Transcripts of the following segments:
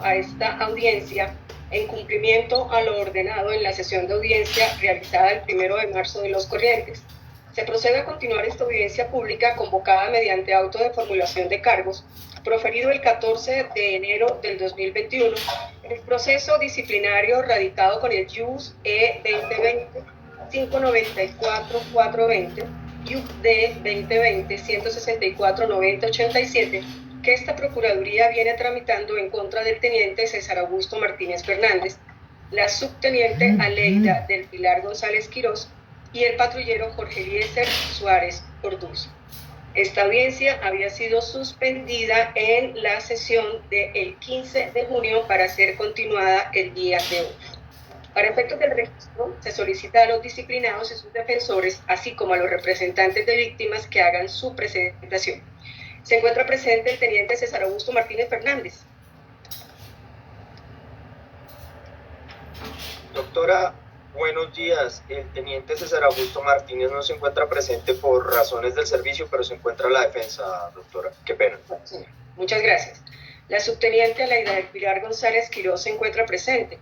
a esta audiencia en cumplimiento a lo ordenado en la sesión de audiencia realizada el 1 de marzo de los corrientes. Se procede a continuar esta audiencia pública convocada mediante auto de formulación de cargos, proferido el 14 de enero del 2021, en el proceso disciplinario radicado con el JUS E-2020-594-420 y UD 2020-164-9087, que esta Procuraduría viene tramitando en contra del teniente César Augusto Martínez Fernández, la subteniente Aleida del Pilar González Quirós y el patrullero Jorge Eliezer Suárez Orduz. Esta audiencia había sido suspendida en la sesión del 15 de junio para ser continuada el día de hoy. Para efectos del registro, se solicita a los disciplinados y sus defensores, así como a los representantes de víctimas, que hagan su presentación. Se encuentra presente el teniente César Augusto Martínez Fernández. Doctora, buenos días. El teniente César Augusto Martínez no se encuentra presente por razones del servicio, pero se encuentra la defensa, doctora. Qué pena. Sí, muchas gracias. La subteniente Aleida del Pilar González Quirós se encuentra presente.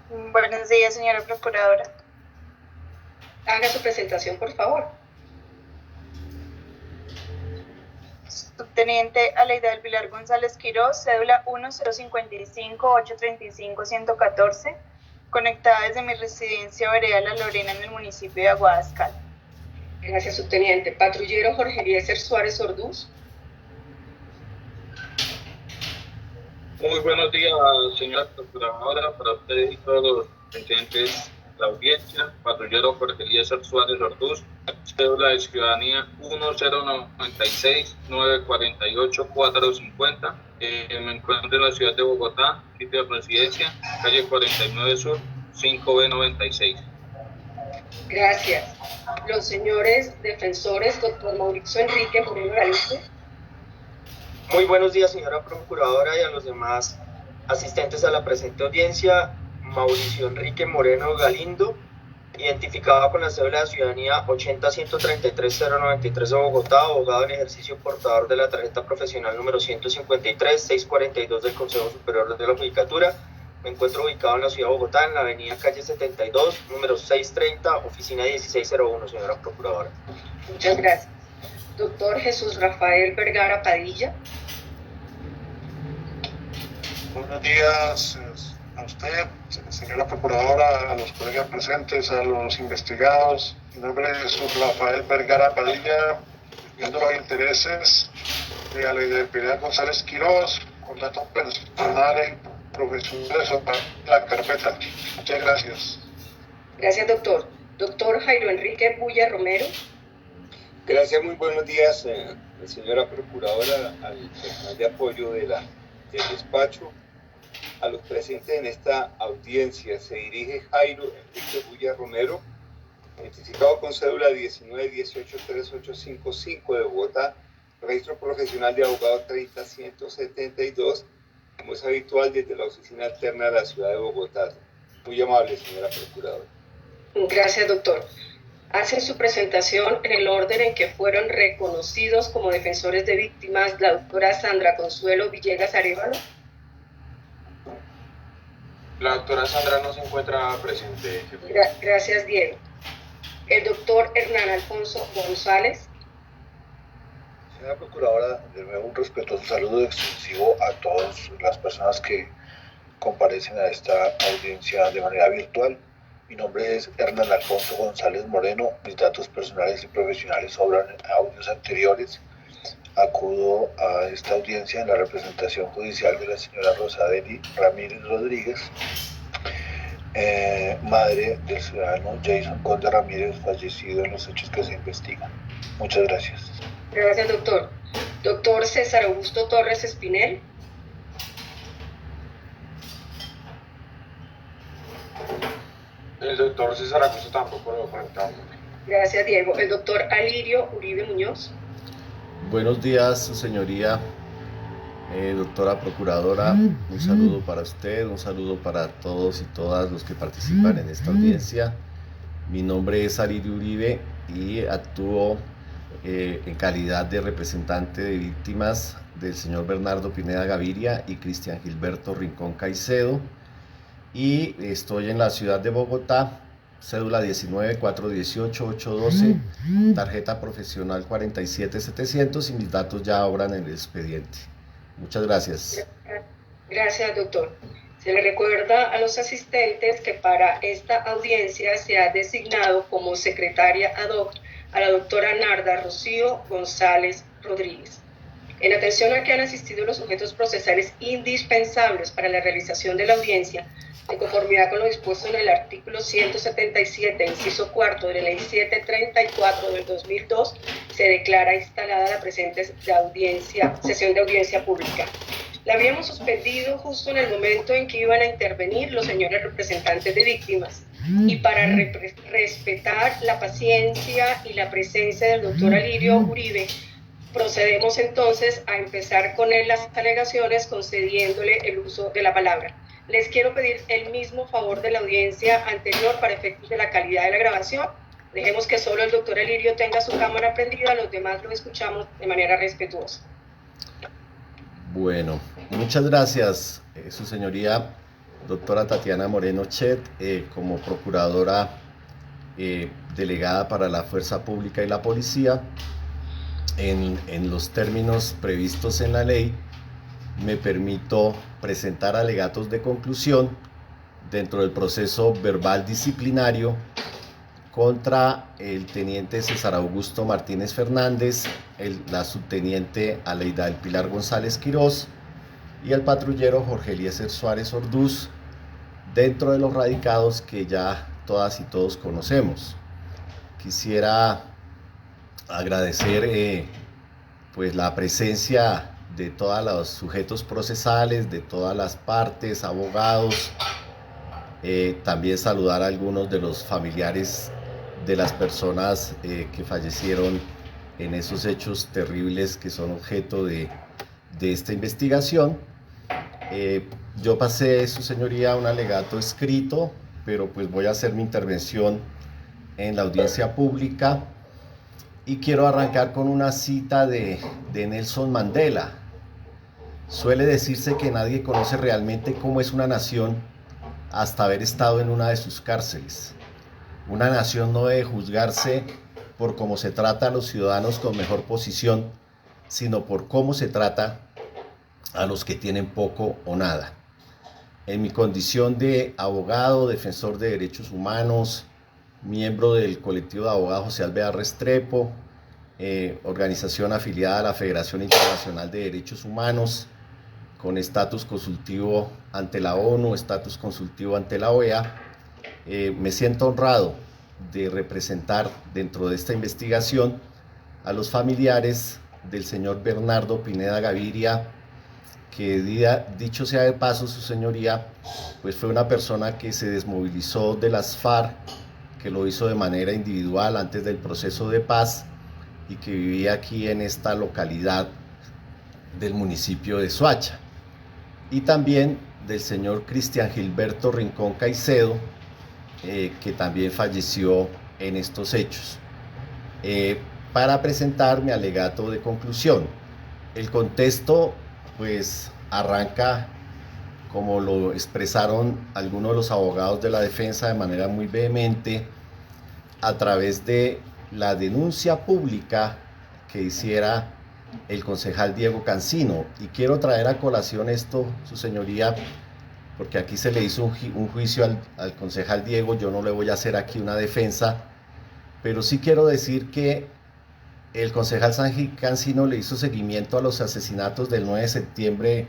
Buenos días, señora procuradora. Haga su presentación, por favor. Subteniente Aleida del Pilar González Quirós, cédula 1055-835-114, conectada desde mi residencia Vereda La Lorena en el municipio de Aguadascal. Gracias, subteniente. Patrullero Jorge Eliezer Suárez Orduz. Muy buenos días, señora procuradora, para ustedes y todos los presentes de la audiencia. Patrullero Jorge Eliezer Suárez Orduz, cédula de ciudadanía 1096-948-450. Me encuentro en la ciudad de Bogotá, sitio de residencia, calle 49 Sur, 5B96. Gracias. Los señores defensores, doctor Mauricio Enrique Moreno Galindo. Muy buenos días, señora procuradora, y a los demás asistentes a la presente audiencia. Mauricio Enrique Moreno Galindo, identificado con la cédula de ciudadanía 80-133-093 de Bogotá, abogado en ejercicio, portador de la tarjeta profesional número 153-642 del Consejo Superior de la Judicatura. Me encuentro ubicado en la ciudad de Bogotá, en la avenida calle 72, número 630, oficina 1601, señora procuradora. Muchas gracias. Doctor Jesús Rafael Vergara Padilla. Buenos días a usted, señora procuradora, a los colegas presentes, a los investigados. Mi nombre es Jesús Rafael Vergara Padilla, viendo los intereses de Aleida del Pilar González Quirós, con datos personales y profesionales sobre la carpeta. Muchas gracias. Gracias, doctor. Doctor Jairo Enrique Bulla Romero. Gracias, muy buenos días, señora procuradora, al personal de apoyo del despacho. A los presentes en esta audiencia se dirige Jairo Enrique Bulla Romero, identificado con cédula 19-18-3855 de Bogotá, registro profesional de abogado 30-172, como es habitual desde la oficina alterna de la ciudad de Bogotá. Muy amable, señora procuradora. Gracias, doctor. Hace su presentación en el orden en que fueron reconocidos como defensores de víctimas la doctora Sandra Consuelo Villegas Arévalo. La doctora Sandra no se encuentra presente. Gracias, Diego. El doctor Hernán Alfonso González. Señora procuradora, de nuevo un respetuoso saludo extensivo a todas las personas que comparecen a esta audiencia de manera virtual. Mi nombre es Hernán Alfonso González Moreno. Mis datos personales y profesionales sobran en audios anteriores. Acudo a esta audiencia en la representación judicial de la señora Rosadeli Ramírez Rodríguez, madre del ciudadano Jason Conde Ramírez, fallecido en los hechos que se investigan. Muchas gracias. Gracias, doctor. Doctor César Augusto Torres Espinel. El doctor César Augusto tampoco lo conectamos. Gracias, Diego. El doctor Alirio Uribe Muñoz. Buenos días, su señoría, doctora procuradora. Un saludo para usted, un saludo para todos y todas los que participan en esta audiencia. Mi nombre es Alirio Uribe y actúo en calidad de representante de víctimas del señor Bernardo Pineda Gaviria y Cristian Gilberto Rincón Caicedo, y estoy en la ciudad de Bogotá, cédula 19-418-812, tarjeta profesional 47700, y mis datos ya obran en el expediente. Muchas gracias. Gracias, doctor. Se le recuerda a los asistentes que para esta audiencia se ha designado como secretaria ad hoc a la doctora Narda Rocío González Rodríguez. En atención a que han asistido los sujetos procesales indispensables para la realización de la audiencia, de conformidad con lo dispuesto en el artículo 177, inciso cuarto de la Ley 734 del 2002, se declara instalada la presente sesión de audiencia pública. La habíamos suspendido justo en el momento en que iban a intervenir los señores representantes de víctimas, y para respetar la paciencia y la presencia del doctor Alirio Uribe, procedemos entonces a empezar con él las alegaciones, concediéndole el uso de la palabra. Les quiero pedir el mismo favor de la audiencia anterior para efectos de la calidad de la grabación. Dejemos que solo el doctor Alirio tenga su cámara prendida, los demás lo escuchamos de manera respetuosa. Bueno, muchas gracias, su señoría, doctora Tatiana Moreno Chet, como procuradora delegada para la Fuerza Pública y la Policía. En los términos previstos en la ley, me permito presentar alegatos de conclusión dentro del proceso verbal disciplinario contra el teniente César Augusto Martínez Fernández, la subteniente Aleida del Pilar González Quirós y el patrullero Jorge Eliezer Suárez Orduz, dentro de los radicados que ya todas y todos conocemos. Quisiera agradecer pues la presencia de todos los sujetos procesales, de todas las partes, abogados, también saludar a algunos de los familiares de las personas que fallecieron en esos hechos terribles que son objeto de esta investigación. Yo pasé, su señoría, un alegato escrito, pero pues voy a hacer mi intervención en la audiencia pública, y quiero arrancar con una cita de Nelson Mandela. Suele decirse que nadie conoce realmente cómo es una nación hasta haber estado en una de sus cárceles. Una nación no debe juzgarse por cómo se trata a los ciudadanos con mejor posición, sino por cómo se trata a los que tienen poco o nada. En mi condición de abogado, defensor de derechos humanos, miembro del colectivo de abogados José Alvear Restrepo, organización afiliada a la Federación Internacional de Derechos Humanos, con estatus consultivo ante la ONU, estatus consultivo ante la OEA, me siento honrado de representar dentro de esta investigación a los familiares del señor Bernardo Pineda Gaviria, que dicho sea de paso, su señoría, pues fue una persona que se desmovilizó de las FARC, que lo hizo de manera individual antes del proceso de paz, y que vivía aquí en esta localidad del municipio de Soacha. Y también del señor Cristian Gilberto Rincón Caicedo, que también falleció en estos hechos. Para presentar mi alegato de conclusión, el contexto pues arranca, como lo expresaron algunos de los abogados de la defensa de manera muy vehemente, a través de la denuncia pública que hiciera el concejal Diego Cancino. Y quiero traer a colación esto, su señoría, porque aquí se le hizo un juicio al concejal Diego. Yo no le voy a hacer aquí una defensa, pero sí quiero decir que el concejal Cancino le hizo seguimiento a los asesinatos del 9 de septiembre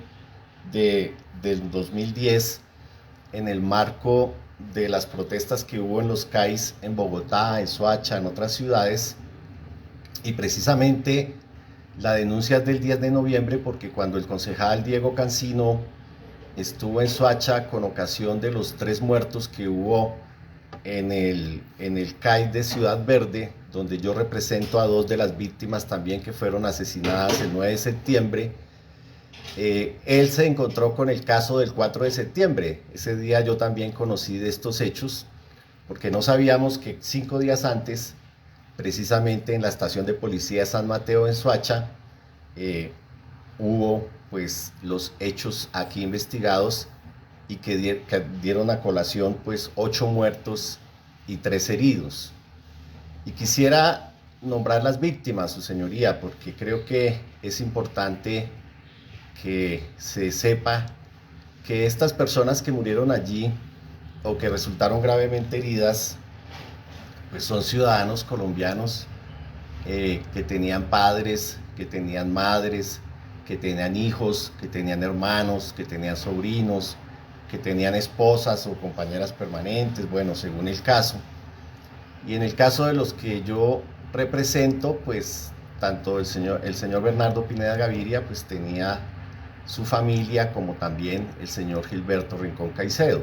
del 2010 en el marco de las protestas que hubo en los CAIs en Bogotá, en Soacha, en otras ciudades, y precisamente la denuncia es del 10 de noviembre, porque cuando el concejal Diego Cancino estuvo en Soacha con ocasión de los 3 muertos que hubo en el CAI de Ciudad Verde, donde yo represento a 2 de las víctimas también que fueron asesinadas el 9 de septiembre, él se encontró con el caso del 4 de septiembre. Ese día yo también conocí de estos hechos, porque no sabíamos que 5 días antes precisamente en la estación de policía de San Mateo en Soacha hubo pues los hechos aquí investigados y que dieron a colación pues 8 muertos y 3 heridos. Y quisiera nombrar las víctimas, su señoría, porque creo que es importante que se sepa que estas personas que murieron allí o que resultaron gravemente heridas pues son ciudadanos colombianos que tenían padres, que tenían madres, que tenían hijos, que tenían hermanos, que tenían sobrinos, que tenían esposas o compañeras permanentes, bueno, según el caso. Y en el caso de los que yo represento, pues tanto el señor Bernardo Pineda Gaviria, pues tenía su familia, como también el señor Gilberto Rincón Caicedo.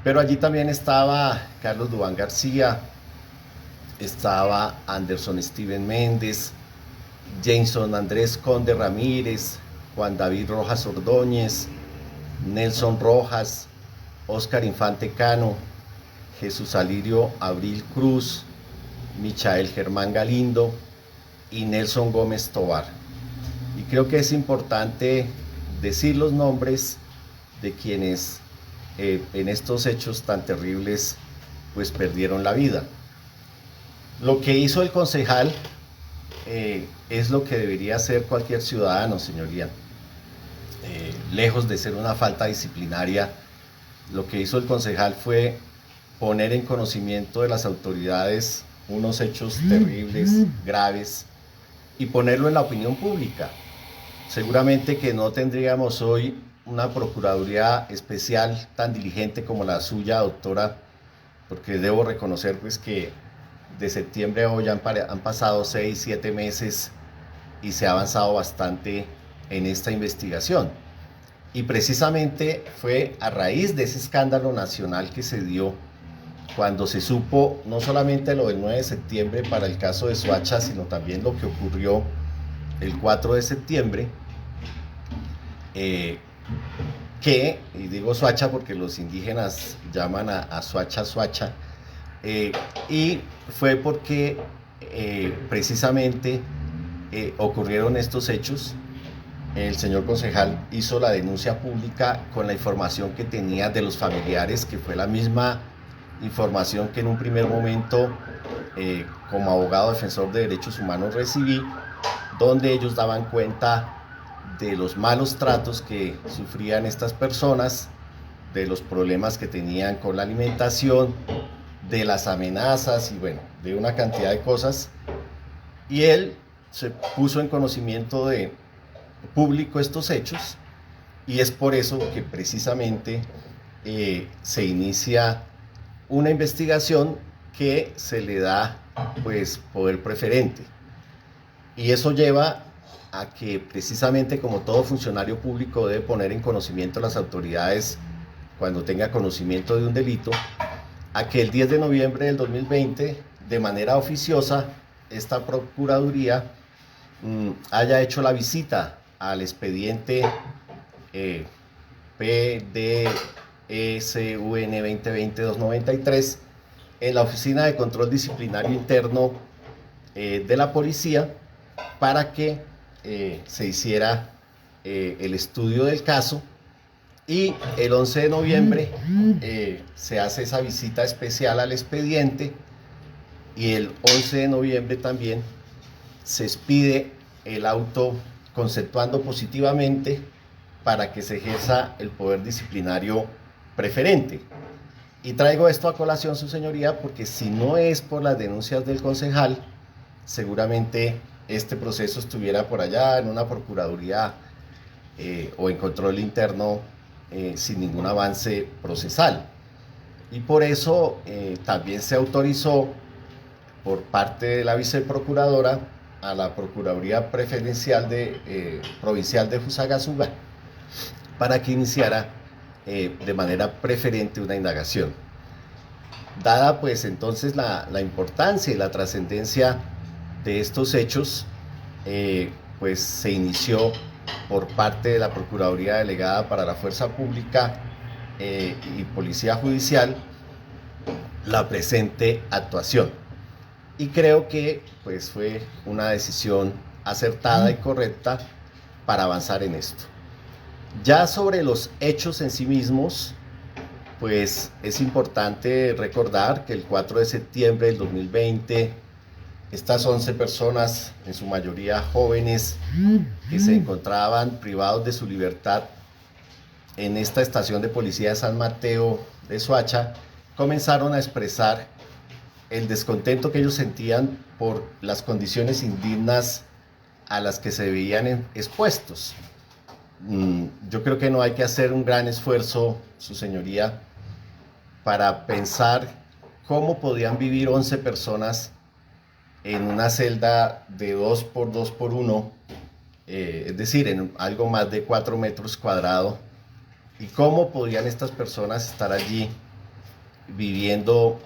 Pero allí también estaba Carlos Duván García, estaba Anderson Steven Méndez, Jason Andrés Conde Ramírez, Juan David Rojas Ordóñez, Nelson Rojas, Óscar Infante Cano, Jesús Alirio Abril Cruz, Michael Germán Galindo y Nelson Gómez Tobar. Y creo que es importante decir los nombres de quienes en estos hechos tan terribles pues perdieron la vida. Lo que hizo el concejal es lo que debería hacer cualquier ciudadano, señoría. Lejos de ser una falta disciplinaria, lo que hizo el concejal fue poner en conocimiento de las autoridades unos hechos terribles, graves, y ponerlo en la opinión pública. Seguramente que no tendríamos hoy una procuraduría especial tan diligente como la suya, doctora, porque debo reconocer pues que de septiembre a hoy han pasado 6, 7 meses y se ha avanzado bastante en esta investigación. Y precisamente fue a raíz de ese escándalo nacional que se dio cuando se supo no solamente lo del 9 de septiembre para el caso de Soacha, sino también lo que ocurrió el 4 de septiembre, que, y digo Soacha porque los indígenas llaman a Soacha, Soacha, y fue porque precisamente ocurrieron estos hechos. El señor concejal hizo la denuncia pública con la información que tenía de los familiares, que fue la misma información que en un primer momento como abogado defensor de derechos humanos recibí, donde ellos daban cuenta de los malos tratos que sufrían estas personas, de los problemas que tenían con la alimentación, de las amenazas y bueno, de una cantidad de cosas. Y él se puso en conocimiento de público estos hechos y es por eso que precisamente se inicia una investigación que se le da pues poder preferente, y eso lleva a que precisamente, como todo funcionario público debe poner en conocimiento a las autoridades cuando tenga conocimiento de un delito, a que el 10 de noviembre del 2020 de manera oficiosa esta procuraduría haya hecho la visita al expediente PDSUN 2020-293 en la Oficina de Control Disciplinario Interno de la Policía para que se hiciera el estudio del caso, y el 11 de noviembre se hace esa visita especial al expediente, y el 11 de noviembre también se expide el auto conceptuando positivamente para que se ejerza el poder disciplinario preferente. Y traigo esto a colación, su señoría, porque si no es por las denuncias del concejal, seguramente este proceso estuviera por allá en una procuraduría o en control interno sin ningún avance procesal. Y por eso también se autorizó por parte de la viceprocuradora a la Procuraduría Preferencial Provincial de Fusagasugá para que iniciara de manera preferente una indagación. Dada pues entonces la importancia y la trascendencia de estos hechos, pues se inició por parte de la Procuraduría Delegada para la Fuerza Pública y Policía Judicial la presente actuación. y creo que pues fue una decisión acertada y correcta para avanzar en esto. Ya sobre los hechos en sí mismos, pues es importante recordar que el 4 de septiembre del 2020, estas 11 personas, en su mayoría jóvenes, que se encontraban privados de su libertad en esta estación de policía de San Mateo de Soacha, comenzaron a expresar el descontento que ellos sentían por las condiciones indignas a las que se veían expuestos. Yo creo que no hay que hacer un gran esfuerzo, su señoría, para pensar cómo podían vivir 11 personas en una celda de 2 por 2 por 1, es decir, en algo más de 4 metros cuadrados, y cómo podían estas personas estar allí viviendo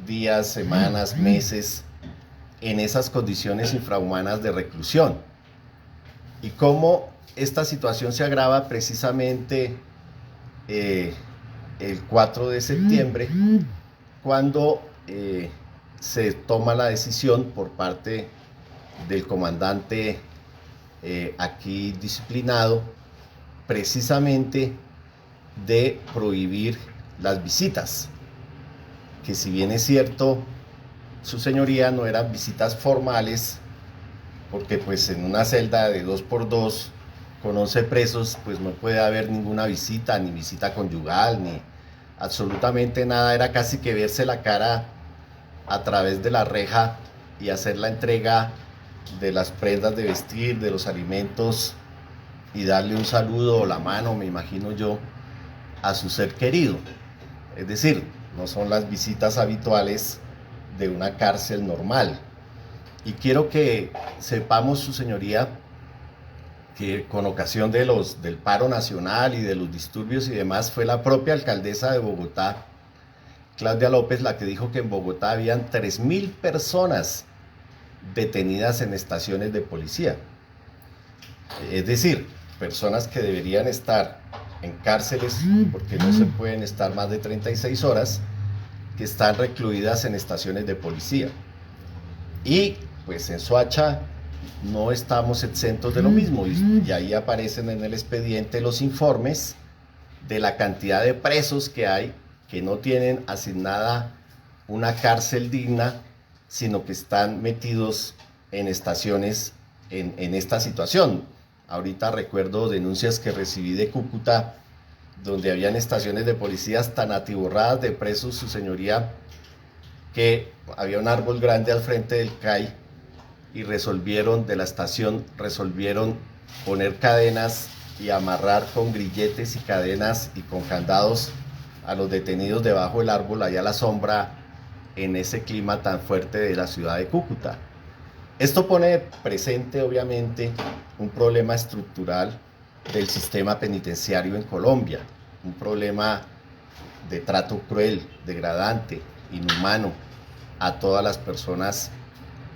días, semanas, meses en esas condiciones infrahumanas de reclusión, y cómo esta situación se agrava precisamente el 4 de septiembre, cuando se toma la decisión por parte del comandante aquí disciplinado, precisamente de prohibir las visitas, que si bien es cierto, su señoría, no eran visitas formales, porque pues en una celda de 2 por 2 con 11 presos, pues no puede haber ninguna visita, ni visita conyugal, ni absolutamente nada. Era casi que verse la cara a través de la reja y hacer la entrega de las prendas de vestir, de los alimentos, y darle un saludo o la mano, me imagino yo, a su ser querido. Es decir, no son las visitas habituales de una cárcel normal. Y quiero que sepamos, su señoría, que con ocasión del paro nacional y de los disturbios y demás, fue la propia alcaldesa de Bogotá, Claudia López, la que dijo que en Bogotá habían 3.000 personas detenidas en estaciones de policía. Es decir, personas que deberían estar en cárceles, porque no se pueden estar más de 36 horas, que están recluidas en estaciones de policía. Y pues en Soacha no estamos exentos de lo mismo, y ahí aparecen en el expediente los informes de la cantidad de presos que hay, que no tienen asignada una cárcel digna, sino que están metidos en estaciones en esta situación. Ahorita recuerdo denuncias que recibí de Cúcuta, donde habían estaciones de policías tan atiborradas de presos, su señoría, que había un árbol grande al frente del CAI, y de la estación resolvieron poner cadenas y amarrar con grilletes y cadenas y con candados a los detenidos debajo del árbol, allá a la sombra, en ese clima tan fuerte de la ciudad de Cúcuta. Esto pone presente, obviamente, un problema estructural del sistema penitenciario en Colombia, un problema de trato cruel, degradante, inhumano a todas las personas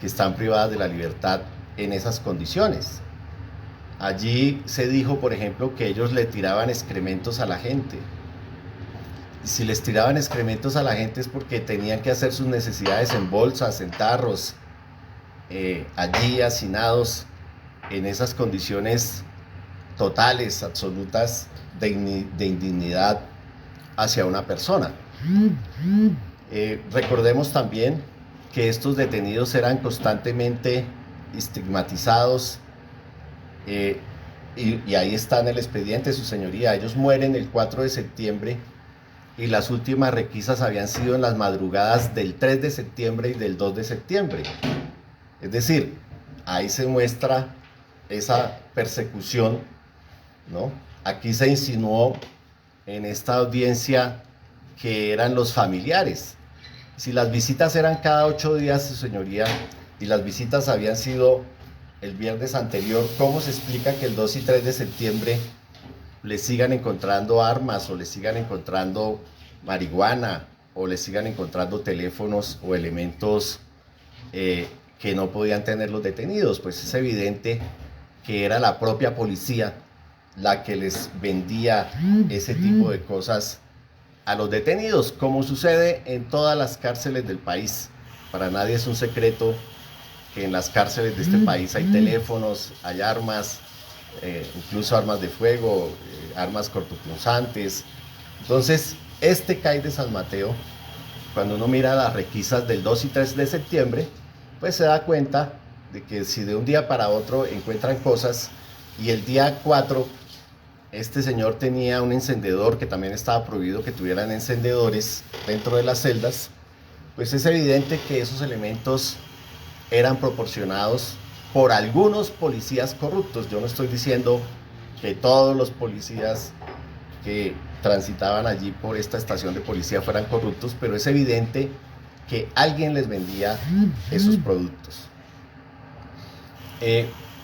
que están privadas de la libertad en esas condiciones. Allí se dijo, por ejemplo, que ellos le tiraban excrementos a la gente. Y si les tiraban excrementos a la gente es porque tenían que hacer sus necesidades en bolsas, en tarros, allí hacinados en esas condiciones totales, absolutas de indignidad hacia una persona. Recordemos también que estos detenidos eran constantemente estigmatizados, y ahí está en el expediente, su señoría. Ellos mueren el 4 de septiembre y las últimas requisas habían sido en las madrugadas del 3 de septiembre y del 2 de septiembre. Es decir, ahí se muestra esa persecución, ¿no? Aquí se insinuó en esta audiencia que eran los familiares. Si las visitas eran cada 8 días, su señoría, y las visitas habían sido el viernes anterior, ¿cómo se explica que el 2 y 3 de septiembre le sigan encontrando armas, o le sigan encontrando marihuana, o le sigan encontrando teléfonos o elementos que no podían tener los detenidos? Pues es evidente que era la propia policía la que les vendía ese tipo de cosas a los detenidos, como sucede en todas las cárceles del país. para nadie es un secreto que en las cárceles de este país hay teléfonos, hay armas, incluso armas de fuego, armas cortopunzantes. Entonces, este CAI de San Mateo, cuando uno mira las requisas del 2 y 3 de septiembre, pues se da cuenta de que si de un día para otro encuentran cosas, y el día 4 este señor tenía un encendedor, que también estaba prohibido que tuvieran encendedores dentro de las celdas, pues es evidente que esos elementos eran proporcionados por algunos policías corruptos. Yo no estoy diciendo que todos los policías que transitaban allí por esta estación de policía fueran corruptos, pero es evidente que alguien les vendía esos productos.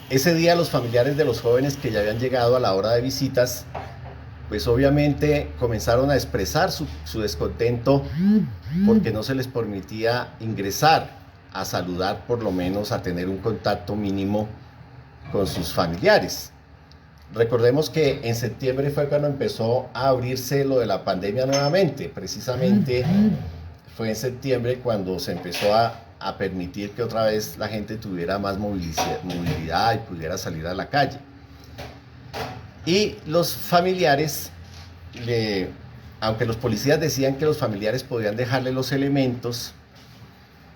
Ese día los familiares de los jóvenes que ya habían llegado a la hora de visitas, pues obviamente comenzaron a expresar su descontento porque no se les permitía ingresar a saludar, por lo menos a tener un contacto mínimo con sus familiares. Recordemos que en septiembre fue cuando empezó a abrirse lo de la pandemia nuevamente. Precisamente fue en septiembre cuando se empezó a permitir que otra vez la gente tuviera más movilidad y pudiera salir a la calle. Y los familiares, aunque los policías decían que los familiares podían dejarle los elementos,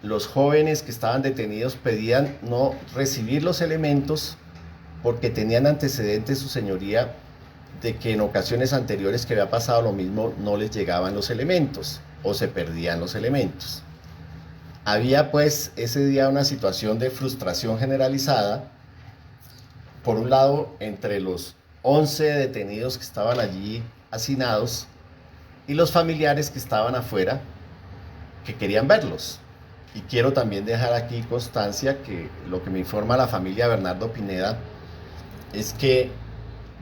los jóvenes que estaban detenidos pedían no recibir los elementos porque tenían antecedentes, su señoría, de que en ocasiones anteriores que había pasado lo mismo, no les llegaban los elementos o se perdían los elementos. Había pues ese día una situación de frustración generalizada, por un lado entre los 11 detenidos que estaban allí hacinados y los familiares que estaban afuera, que querían verlos. Y quiero también dejar aquí constancia que lo que me informa la familia Bernardo Pineda es que,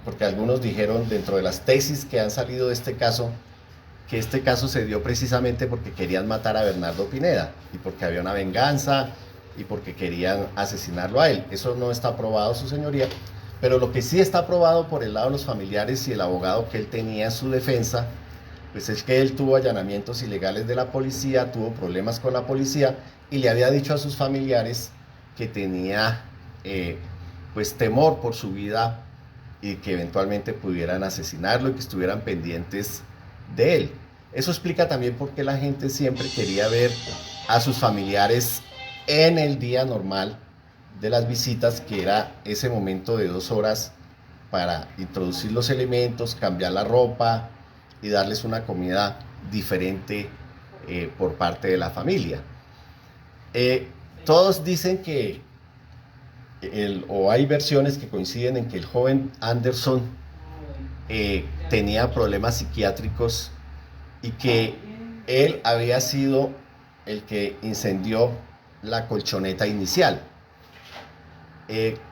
porque algunos dijeron dentro de las tesis que han salido de este caso, que este caso se dio precisamente porque querían matar a Bernardo Pineda y porque había una venganza y porque querían asesinarlo a él. Eso no está probado, su señoría, pero lo que sí está probado por el lado de los familiares y el abogado que él tenía en su defensa, pues es que él tuvo allanamientos ilegales de la policía, tuvo problemas con la policía y le había dicho a sus familiares que tenía pues temor por su vida y que eventualmente pudieran asesinarlo y que estuvieran pendientes de él. Eso explica también por qué la gente siempre quería ver a sus familiares en el día normal de las visitas, que era ese momento de 2 horas para introducir los elementos, cambiar la ropa y darles una comida diferente por parte de la familia. Todos dicen que, o hay versiones que coinciden en que el joven Anderson tenía problemas psiquiátricos y que él había sido el que incendió la colchoneta inicial.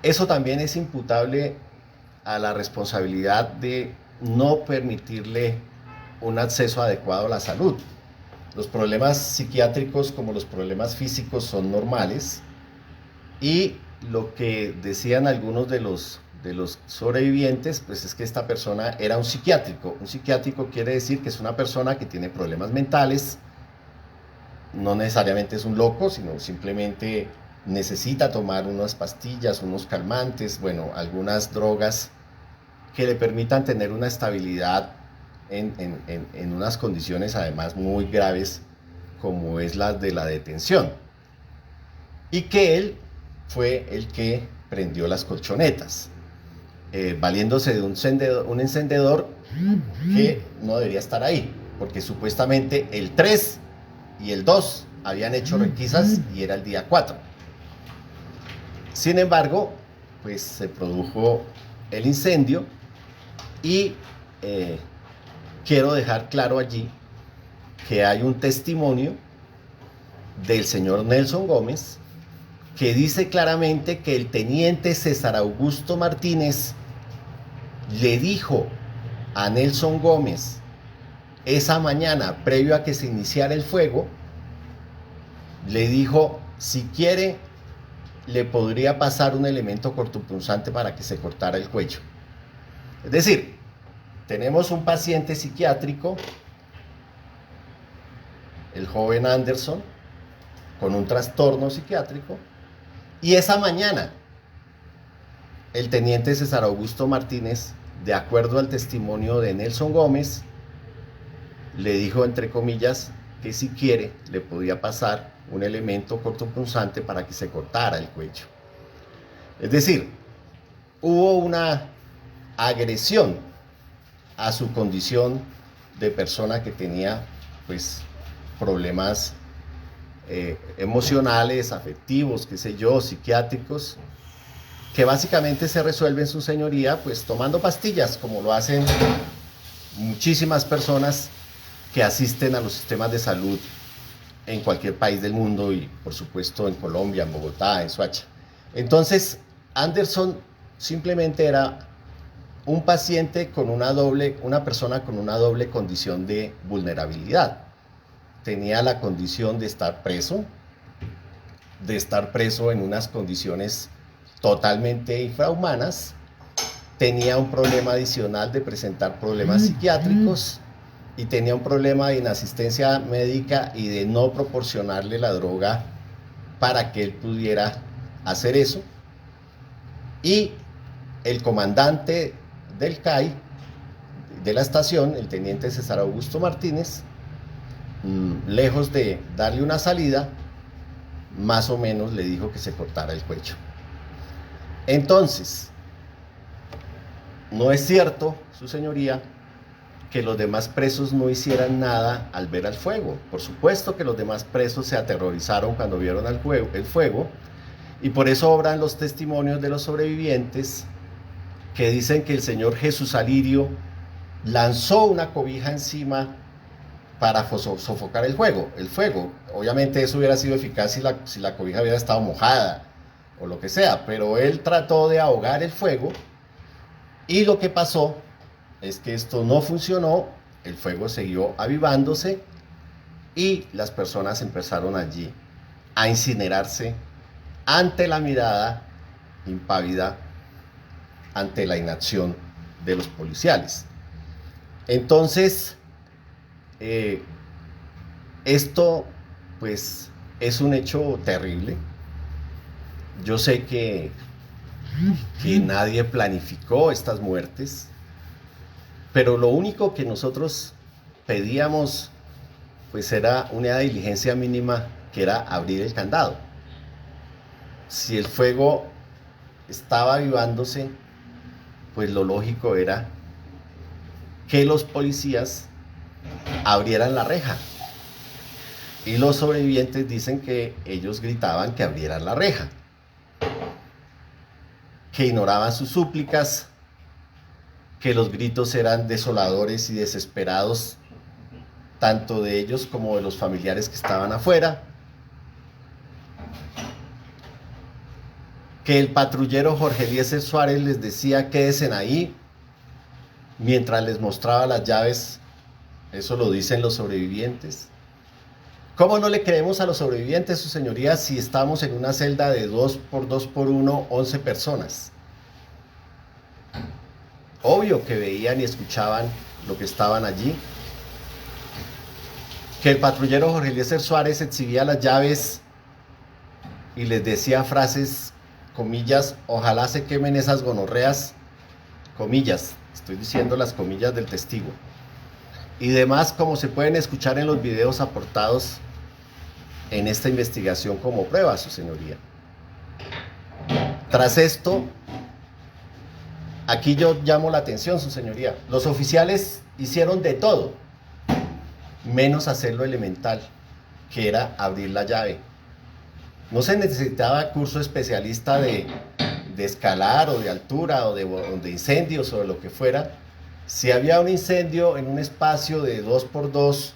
Eso también es imputable a la responsabilidad de no permitirle un acceso adecuado a la salud. Los problemas psiquiátricos, como los problemas físicos, son normales, y lo que decían algunos de los sobrevivientes, pues es que esta persona era un psiquiátrico. Un psiquiátrico quiere decir que es una persona que tiene problemas mentales, no necesariamente es un loco, sino simplemente necesita tomar unas pastillas, unos calmantes, bueno, algunas drogas que le permitan tener una estabilidad en unas condiciones además muy graves, como es la de la detención. Y que él fue el que prendió las colchonetas, valiéndose de un encendedor que no debería estar ahí, porque supuestamente el 3 y el 2 habían hecho requisas y era el día 4. Sin embargo, pues se produjo el incendio y quiero dejar claro allí que hay un testimonio del señor Nelson Gómez que dice claramente que el teniente César Augusto Martínez le dijo a Nelson Gómez esa mañana, previo a que se iniciara el fuego, le dijo: si quiere, le podría pasar un elemento cortopunzante para que se cortara el cuello. Es decir, tenemos un paciente psiquiátrico, el joven Anderson, con un trastorno psiquiátrico, y esa mañana el teniente César Augusto Martínez, de acuerdo al testimonio de Nelson Gómez, le dijo, entre comillas, que si quiere le podía pasar un elemento cortopunzante para que se cortara el cuello. Es decir, hubo una agresión a su condición de persona que tenía pues problemas emocionales, afectivos, qué sé yo, psiquiátricos, que básicamente se resuelven, su señoría, pues tomando pastillas, como lo hacen muchísimas personas que asisten a los sistemas de salud en cualquier país del mundo y por supuesto en Colombia, en Bogotá, en Soacha. Entonces, Anderson simplemente era un paciente con una persona con una doble condición de vulnerabilidad. Tenía la condición de estar preso en unas condiciones totalmente infrahumanas, tenía un problema adicional de presentar problemas psiquiátricos y tenía un problema de inasistencia médica y de no proporcionarle la droga para que él pudiera hacer eso. Y el comandante del CAI, de la estación, el teniente César Augusto Martínez, lejos de darle una salida, más o menos le dijo que se cortara el cuello. Entonces, no es cierto, su señoría, que los demás presos no hicieran nada al ver el fuego. Por supuesto que los demás presos se aterrorizaron cuando vieron el fuego, y por eso obran los testimonios de los sobrevivientes que dicen que el señor Jesús Alirio lanzó una cobija encima para sofocar el fuego. Obviamente eso hubiera sido eficaz si la cobija hubiera estado mojada o lo que sea, pero él trató de ahogar el fuego y lo que pasó es que esto no funcionó, el fuego siguió avivándose y las personas empezaron allí a incinerarse ante la mirada impávida, ante la inacción de los policiales. Entonces, esto pues es un hecho terrible. Yo sé que nadie planificó estas muertes, pero lo único que nosotros pedíamos pues era una diligencia mínima, que era abrir el candado. Si el fuego estaba avivándose, pues lo lógico era que los policías abrieran la reja. Y los sobrevivientes dicen que ellos gritaban que abrieran la reja, que ignoraban sus súplicas, que los gritos eran desoladores y desesperados, tanto de ellos como de los familiares que estaban afuera, que el patrullero Jorge Eliezer Suárez les decía quédense ahí mientras les mostraba las llaves. Eso lo dicen los sobrevivientes. ¿Cómo no le creemos a los sobrevivientes, su señoría, si estamos en una celda de 2x2x1, 11 personas? Obvio que veían y escuchaban lo que estaban allí. Que el patrullero Jorge Eliezer Suárez exhibía las llaves y les decía frases, comillas, ojalá se quemen esas gonorreas, comillas, estoy diciendo las comillas del testigo, y demás, como se pueden escuchar en los videos aportados en esta investigación como prueba, su señoría. Tras esto, aquí yo llamo la atención, su señoría, los oficiales hicieron de todo, menos hacer lo elemental, que era abrir la llave. No se necesitaba curso especialista de escalar o de altura o de incendios o de lo que fuera. Si había un incendio en un espacio de 2x2,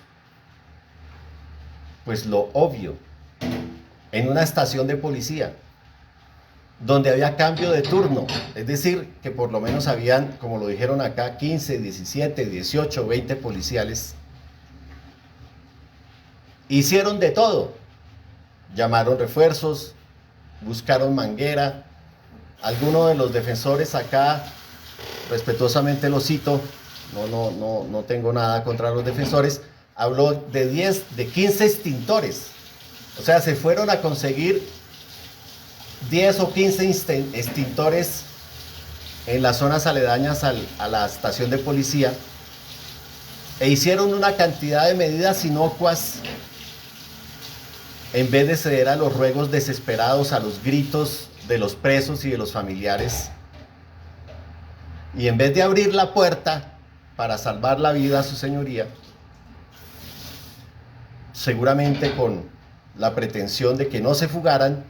pues lo obvio, en una estación de policía, donde había cambio de turno, es decir, que por lo menos habían, como lo dijeron acá, 15, 17, 18, 20 policiales, hicieron de todo. Llamaron refuerzos, buscaron manguera. Alguno de los defensores acá, respetuosamente lo cito, no tengo nada contra los defensores, habló de 15 extintores O sea, se fueron a conseguir 10 o 15 extintores en las zonas aledañas a la estación de policía e hicieron una cantidad de medidas inocuas en vez de ceder a los ruegos desesperados, a los gritos de los presos y de los familiares. Y en vez de abrir la puerta para salvar la vida a su señoría, seguramente con la pretensión de que no se fugaran,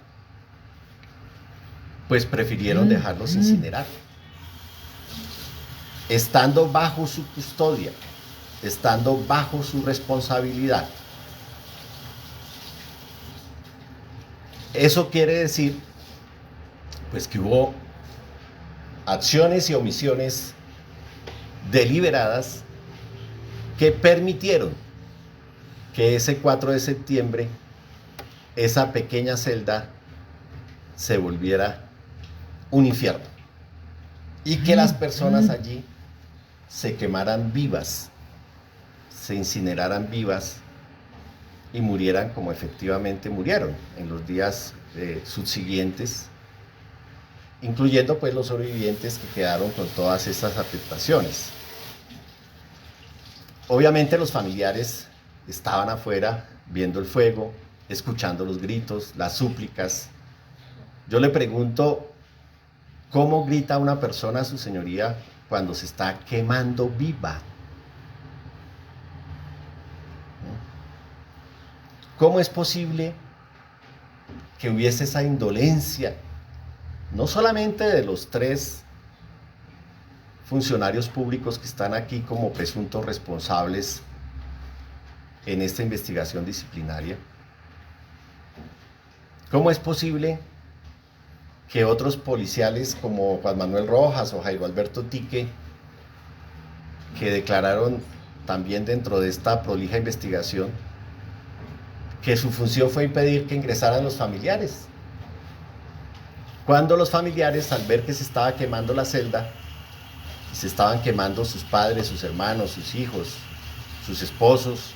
pues prefirieron dejarlos incinerar, estando bajo su custodia, estando bajo su responsabilidad. Eso quiere decir, pues, que hubo acciones y omisiones deliberadas que permitieron que ese 4 de septiembre esa pequeña celda se volviera un infierno y que las personas allí se quemaran vivas, se incineraran vivas y murieran como efectivamente murieron en los días subsiguientes, incluyendo pues los sobrevivientes que quedaron con todas estas afectaciones. Obviamente los familiares estaban afuera viendo el fuego, escuchando los gritos, las súplicas. Yo le pregunto, ¿cómo grita una persona a su señoría cuando se está quemando viva? ¿Cómo es posible que hubiese esa indolencia, no solamente de los 3 funcionarios públicos que están aquí como presuntos responsables en esta investigación disciplinaria? ¿Cómo es posible que otros policiales como Juan Manuel Rojas o Jairo Alberto Tique, que declararon también dentro de esta prolija investigación que su función fue impedir que ingresaran los familiares, cuando los familiares, al ver que se estaba quemando la celda, se estaban quemando sus padres, sus hermanos, sus hijos, sus esposos,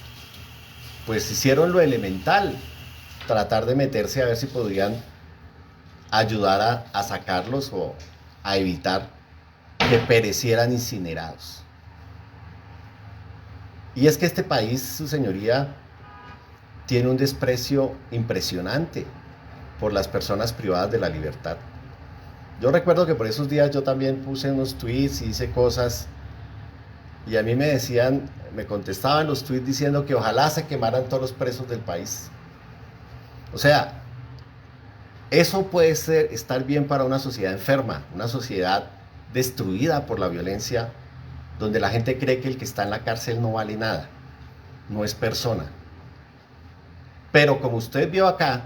pues hicieron lo elemental, tratar de meterse a ver si podían ayudar a sacarlos o a evitar que perecieran incinerados. Y es que este país, su señoría, tiene un desprecio impresionante por las personas privadas de la libertad. Yo recuerdo que por esos días yo también puse unos tweets y hice cosas y a mí me decían, me contestaban los tweets diciendo que ojalá se quemaran todos los presos del país. O sea, eso puede estar bien para una sociedad enferma, una sociedad destruida por la violencia, donde la gente cree que el que está en la cárcel no vale nada, no es persona. Pero como usted vio acá,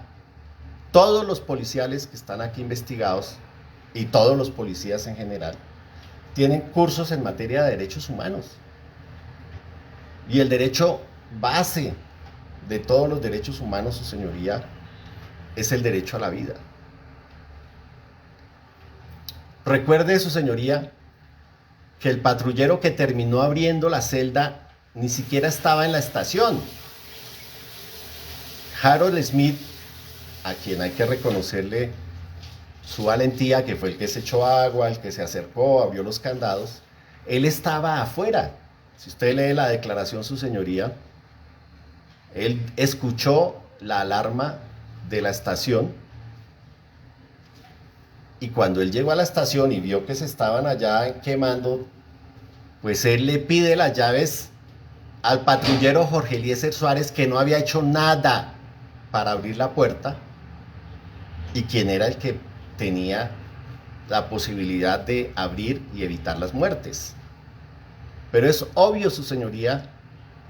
todos los policiales que están aquí investigados y todos los policías en general tienen cursos en materia de derechos humanos. Y el derecho base de todos los derechos humanos, su señoría, es el derecho a la vida. Recuerde, su señoría, que el patrullero que terminó abriendo la celda ni siquiera estaba en la estación. Harold Smith, a quien hay que reconocerle su valentía, que fue el que se echó agua, el que se acercó, abrió los candados, él estaba afuera. Si usted lee la declaración, su señoría, él escuchó la alarma de la estación y cuando él llegó a la estación y vio que se estaban allá quemando, pues él le pide las llaves al patrullero Jorge Eliezer Suárez, que no había hecho nada para abrir la puerta y quien era el que tenía la posibilidad de abrir y evitar las muertes. Pero es obvio, su señoría,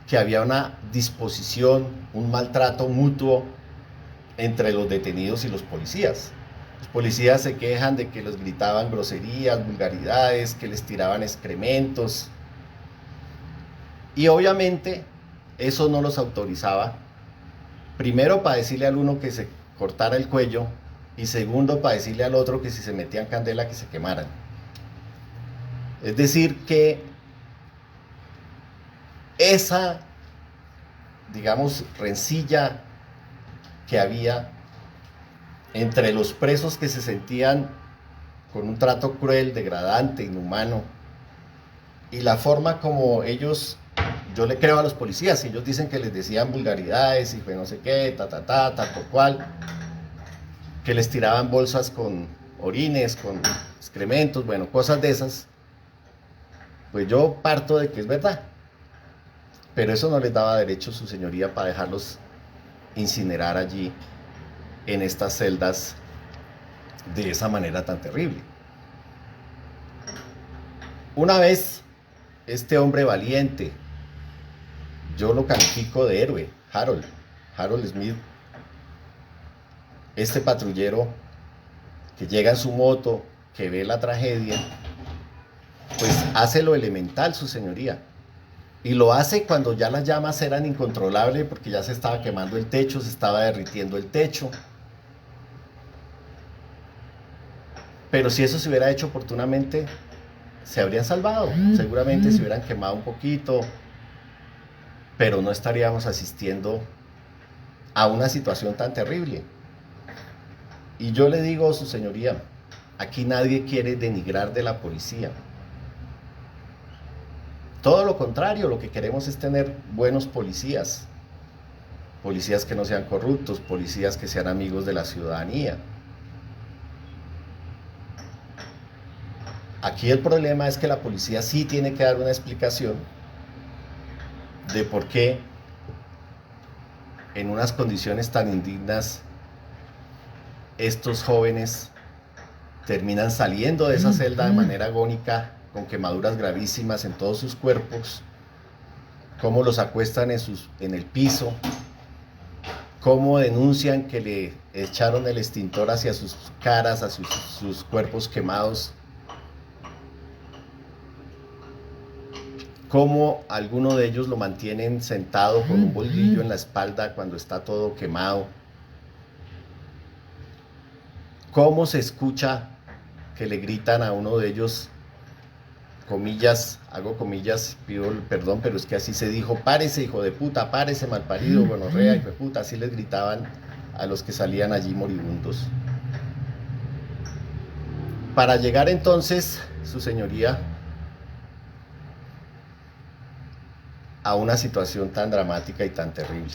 que había una disposición, un maltrato mutuo entre los detenidos y los policías. Los policías se quejan de que les gritaban groserías, vulgaridades, que les tiraban excrementos. Y obviamente eso no los autorizaba, primero para decirle al uno que se cortara el cuello y segundo para decirle al otro que si se metían candela que se quemaran. Es decir que esa, digamos, rencilla que había entre los presos que se sentían con un trato cruel, degradante, inhumano, y la forma como ellos, yo le creo a los policías, y ellos dicen que les decían vulgaridades y pues no sé qué, tal por cual, que les tiraban bolsas con orines, con excrementos, bueno, cosas de esas, pues yo parto de que es verdad, pero eso no les daba derecho, su señoría, para dejarlos incinerar allí en estas celdas de esa manera tan terrible. Una vez este hombre valiente, yo lo califico de héroe, Harold Smith, este patrullero que llega en su moto, que ve la tragedia, pues hace lo elemental, su señoría, y lo hace cuando ya las llamas eran incontrolables, porque ya se estaba quemando el techo, se estaba derritiendo el techo. Pero si eso se hubiera hecho oportunamente, se habrían salvado, seguramente se hubieran quemado un poquito, pero no estaríamos asistiendo a una situación tan terrible. Y yo le digo, su señoría, aquí nadie quiere denigrar de la policía. Todo lo contrario, lo que queremos es tener buenos policías, policías que no sean corruptos, policías que sean amigos de la ciudadanía. Aquí el problema es que la policía sí tiene que dar una explicación de por qué en unas condiciones tan indignas estos jóvenes terminan saliendo de esa celda de manera agónica, con quemaduras gravísimas en todos sus cuerpos, cómo los acuestan en el piso, cómo denuncian que le echaron el extintor hacia sus caras, a sus cuerpos quemados, cómo alguno de ellos lo mantienen sentado con un bolillo en la espalda cuando está todo quemado, cómo se escucha que le gritan a uno de ellos, comillas, hago comillas, pido perdón, pero es que así se dijo: párese, hijo de puta, párese, malparido, gonorrea, hijo de puta. Así les gritaban a los que salían allí moribundos. Para llegar entonces, su señoría, a una situación tan dramática y tan terrible.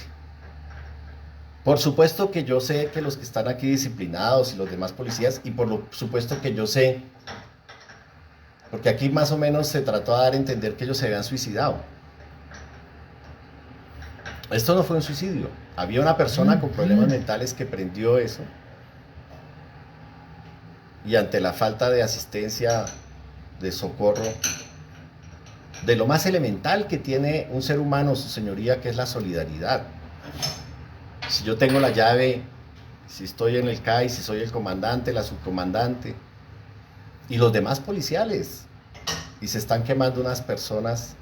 Por supuesto que yo sé que los que están aquí disciplinados y los demás policías, y por lo supuesto que yo sé, porque aquí más o menos se trató de dar a entender que ellos se habían suicidado. Esto no fue un suicidio. Había una persona con problemas mentales que prendió eso, y ante la falta de asistencia, de socorro, de lo más elemental que tiene un ser humano, su señoría, que es la solidaridad. Si yo tengo la llave, si estoy en el CAI, si soy el comandante, la subcomandante y los demás policiales, y se están quemando unas personas,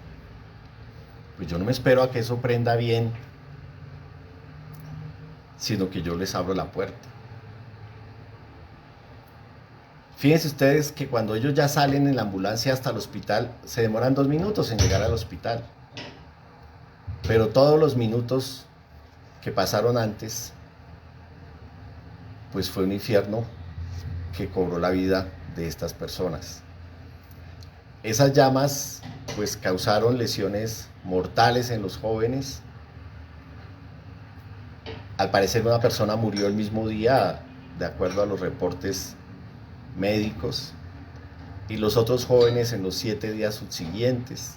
pues yo no me espero a que eso prenda bien, sino que yo les abro la puerta. Fíjense ustedes que cuando ellos ya salen en la ambulancia hasta el hospital, se demoran 2 minutos en llegar al hospital, pero todos los minutos que pasaron antes, pues fue un infierno que cobró la vida de estas personas. Esas llamas pues causaron lesiones mortales en los jóvenes. Al parecer una persona murió el mismo día, de acuerdo a los reportes médicos, y los otros jóvenes en los 7 días subsiguientes.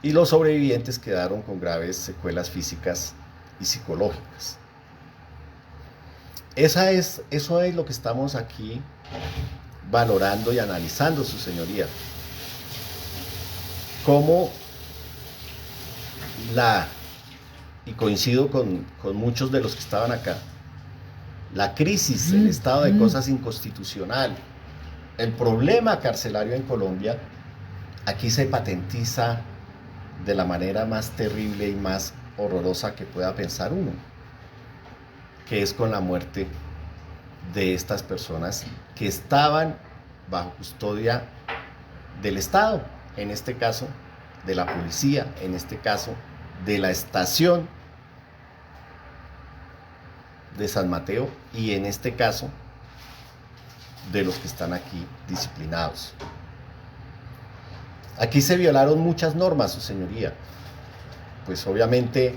Y los sobrevivientes quedaron con graves secuelas físicas y psicológicas. Eso es lo que estamos aquí valorando y analizando, su señoría. Cómo y coincido con muchos de los que estaban acá, la crisis, el estado de cosas inconstitucional, el problema carcelario en Colombia, aquí se patentiza de la manera más terrible y más horrorosa que pueda pensar uno, que es con la muerte de estas personas que estaban bajo custodia del Estado, en este caso de la policía, en este caso de la estación de San Mateo y en este caso de los que están aquí disciplinados. Aquí se violaron muchas normas, su señoría. Pues obviamente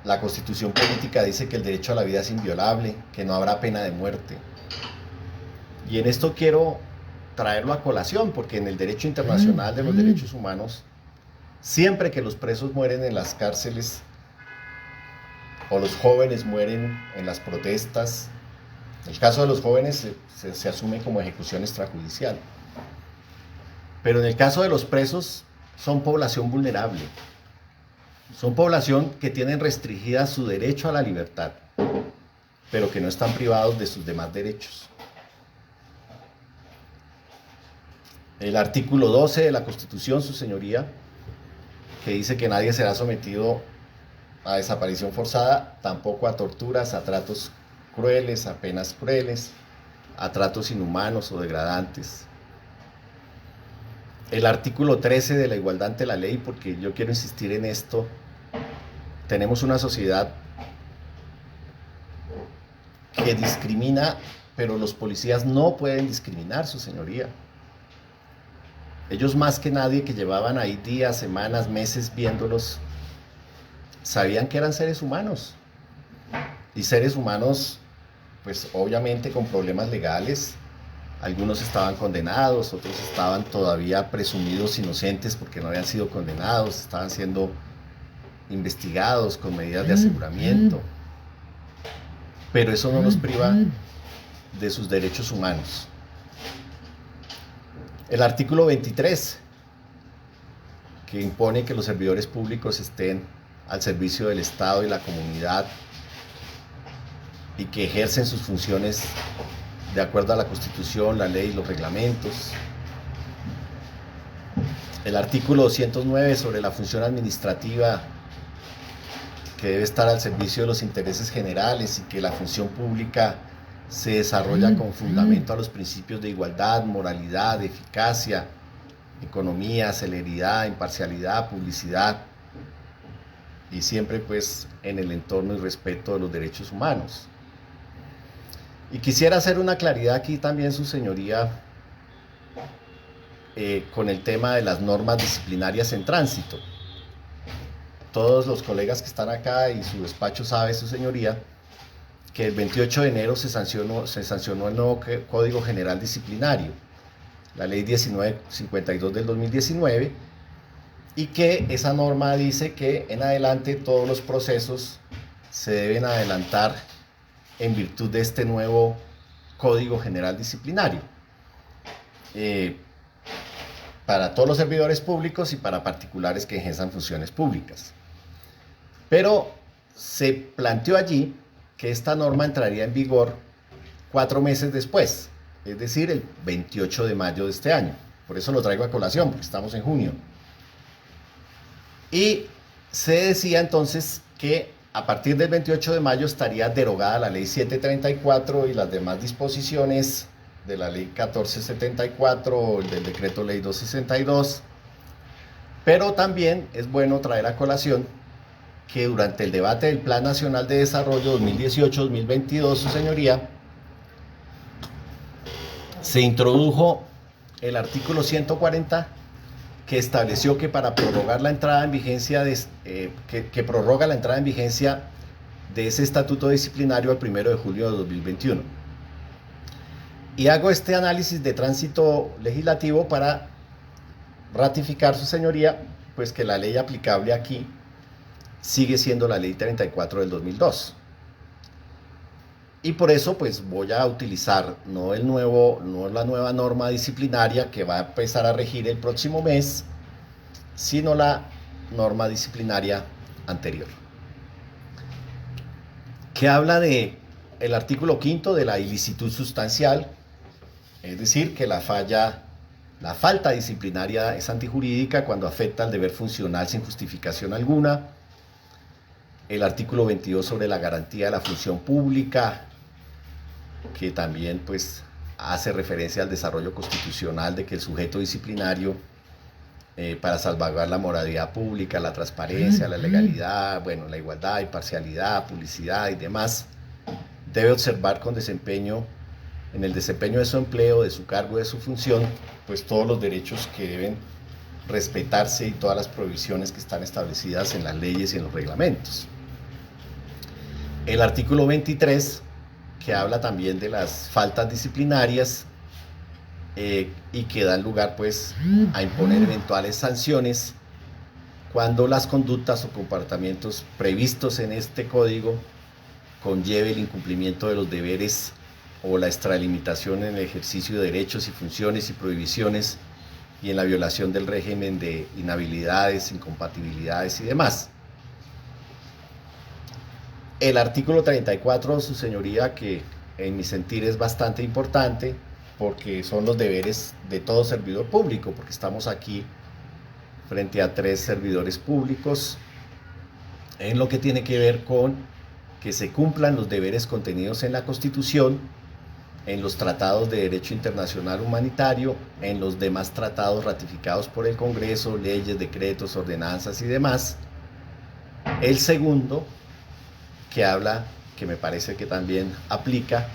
la Constitución política dice que el derecho a la vida es inviolable, que no habrá pena de muerte. Y en esto quiero traerlo a colación, porque en el derecho internacional de los derechos humanos, siempre que los presos mueren en las cárceles o los jóvenes mueren en las protestas, el caso de los jóvenes se asume como ejecución extrajudicial. Pero en el caso de los presos, son población vulnerable. Son población que tienen restringida su derecho a la libertad, pero que no están privados de sus demás derechos. El artículo 12 de la Constitución, su señoría, que dice que nadie será sometido a desaparición forzada, tampoco a torturas, a tratos crueles, a penas crueles, a tratos inhumanos o degradantes. El artículo 13 de la igualdad ante la ley, porque yo quiero insistir en esto, tenemos una sociedad que discrimina, pero los policías no pueden discriminar, su señoría. Ellos más que nadie, que llevaban ahí días, semanas, meses viéndolos, sabían que eran seres humanos. Y seres humanos, pues obviamente con problemas legales. Algunos estaban condenados, otros estaban todavía presumidos inocentes porque no habían sido condenados, estaban siendo investigados con medidas de aseguramiento. Pero eso no los priva de sus derechos humanos. El artículo 23, que impone que los servidores públicos estén al servicio del Estado y la comunidad y que ejercen sus funciones de acuerdo a la Constitución, la ley y los reglamentos. El artículo 209 sobre la función administrativa, que debe estar al servicio de los intereses generales y que la función pública se desarrolla con fundamento a los principios de igualdad, moralidad, eficacia, economía, celeridad, imparcialidad, publicidad y siempre pues en el entorno y respeto de los derechos humanos. Y quisiera hacer una claridad aquí también, su señoría, con el tema de las normas disciplinarias en tránsito. Todos los colegas que están acá y su despacho sabe, su señoría, que el 28 de enero se sancionó el nuevo Código General Disciplinario, la Ley 1952 del 2019, y que esa norma dice que en adelante todos los procesos se deben adelantar en virtud de este nuevo Código General Disciplinario, para todos los servidores públicos y para particulares que ejerzan funciones públicas. Pero se planteó allí que esta norma entraría en vigor 4 meses después, es decir, el 28 de mayo de este año. Por eso lo traigo a colación, porque estamos en junio. Y se decía entonces que a partir del 28 de mayo estaría derogada la Ley 734 y las demás disposiciones de la Ley 1474 o del Decreto Ley 262. Pero también es bueno traer a colación que durante el debate del Plan Nacional de Desarrollo 2018-2022, su señoría, se introdujo el artículo 140 que estableció que para prorrogar la entrada en vigencia que prorroga la entrada en vigencia de ese estatuto disciplinario al 1 de julio de 2021. Y hago este análisis de tránsito legislativo para ratificar, su señoría, pues que la ley aplicable aquí sigue siendo la Ley 34 del 2002. Y por eso pues voy a utilizar no la nueva norma disciplinaria que va a empezar a regir el próximo mes, sino la norma disciplinaria anterior, que habla de el artículo 5 de la ilicitud sustancial, es decir, que la falta disciplinaria es antijurídica cuando afecta al deber funcional sin justificación alguna. El artículo 22 sobre la garantía de la función pública, que también pues hace referencia al desarrollo constitucional de que el sujeto disciplinario, para salvaguardar la moralidad pública, la transparencia, la legalidad, bueno, la igualdad, imparcialidad, publicidad y demás, debe observar con desempeño, en el desempeño de su empleo, de su cargo, de su función, pues todos los derechos que deben respetarse y todas las prohibiciones que están establecidas en las leyes y en los reglamentos. El artículo 23, que habla también de las faltas disciplinarias y que dan lugar pues a imponer eventuales sanciones cuando las conductas o comportamientos previstos en este código conlleve el incumplimiento de los deberes o la extralimitación en el ejercicio de derechos y funciones y prohibiciones y en la violación del régimen de inhabilidades, incompatibilidades y demás. El artículo 34, su señoría, que en mi sentir es bastante importante porque son los deberes de todo servidor público, porque estamos aquí frente a 3 servidores públicos en lo que tiene que ver con que se cumplan los deberes contenidos en la Constitución, en los tratados de derecho internacional humanitario, en los demás tratados ratificados por el Congreso, leyes, decretos, ordenanzas y demás. El segundo, que habla, que me parece que también aplica,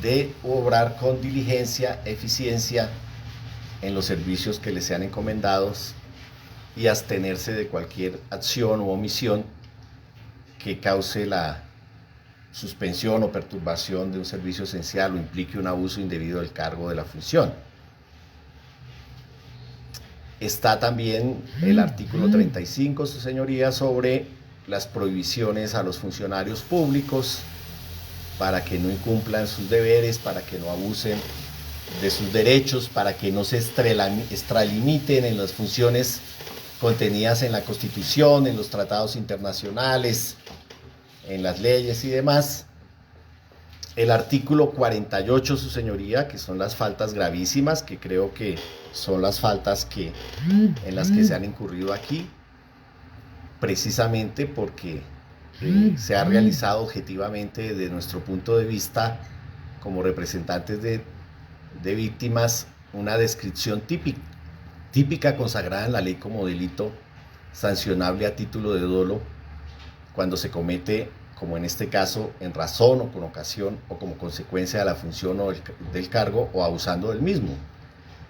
de obrar con diligencia, eficiencia en los servicios que le sean encomendados y abstenerse de cualquier acción u omisión que cause la suspensión o perturbación de un servicio esencial o implique un abuso indebido del cargo de la función. Está también el artículo 35, su señoría, sobre las prohibiciones a los funcionarios públicos para que no incumplan sus deberes, para que no abusen de sus derechos, para que no se extralimiten en las funciones contenidas en la Constitución, en los tratados internacionales, en las leyes y demás. El artículo 48, su señoría, que son las faltas gravísimas, que creo que son las faltas en las que se han incurrido aquí, precisamente porque se ha realizado objetivamente desde nuestro punto de vista como representantes de víctimas una descripción típica consagrada en la ley como delito sancionable a título de dolo cuando se comete, como en este caso, en razón o con ocasión o como consecuencia de la función o del cargo o abusando del mismo.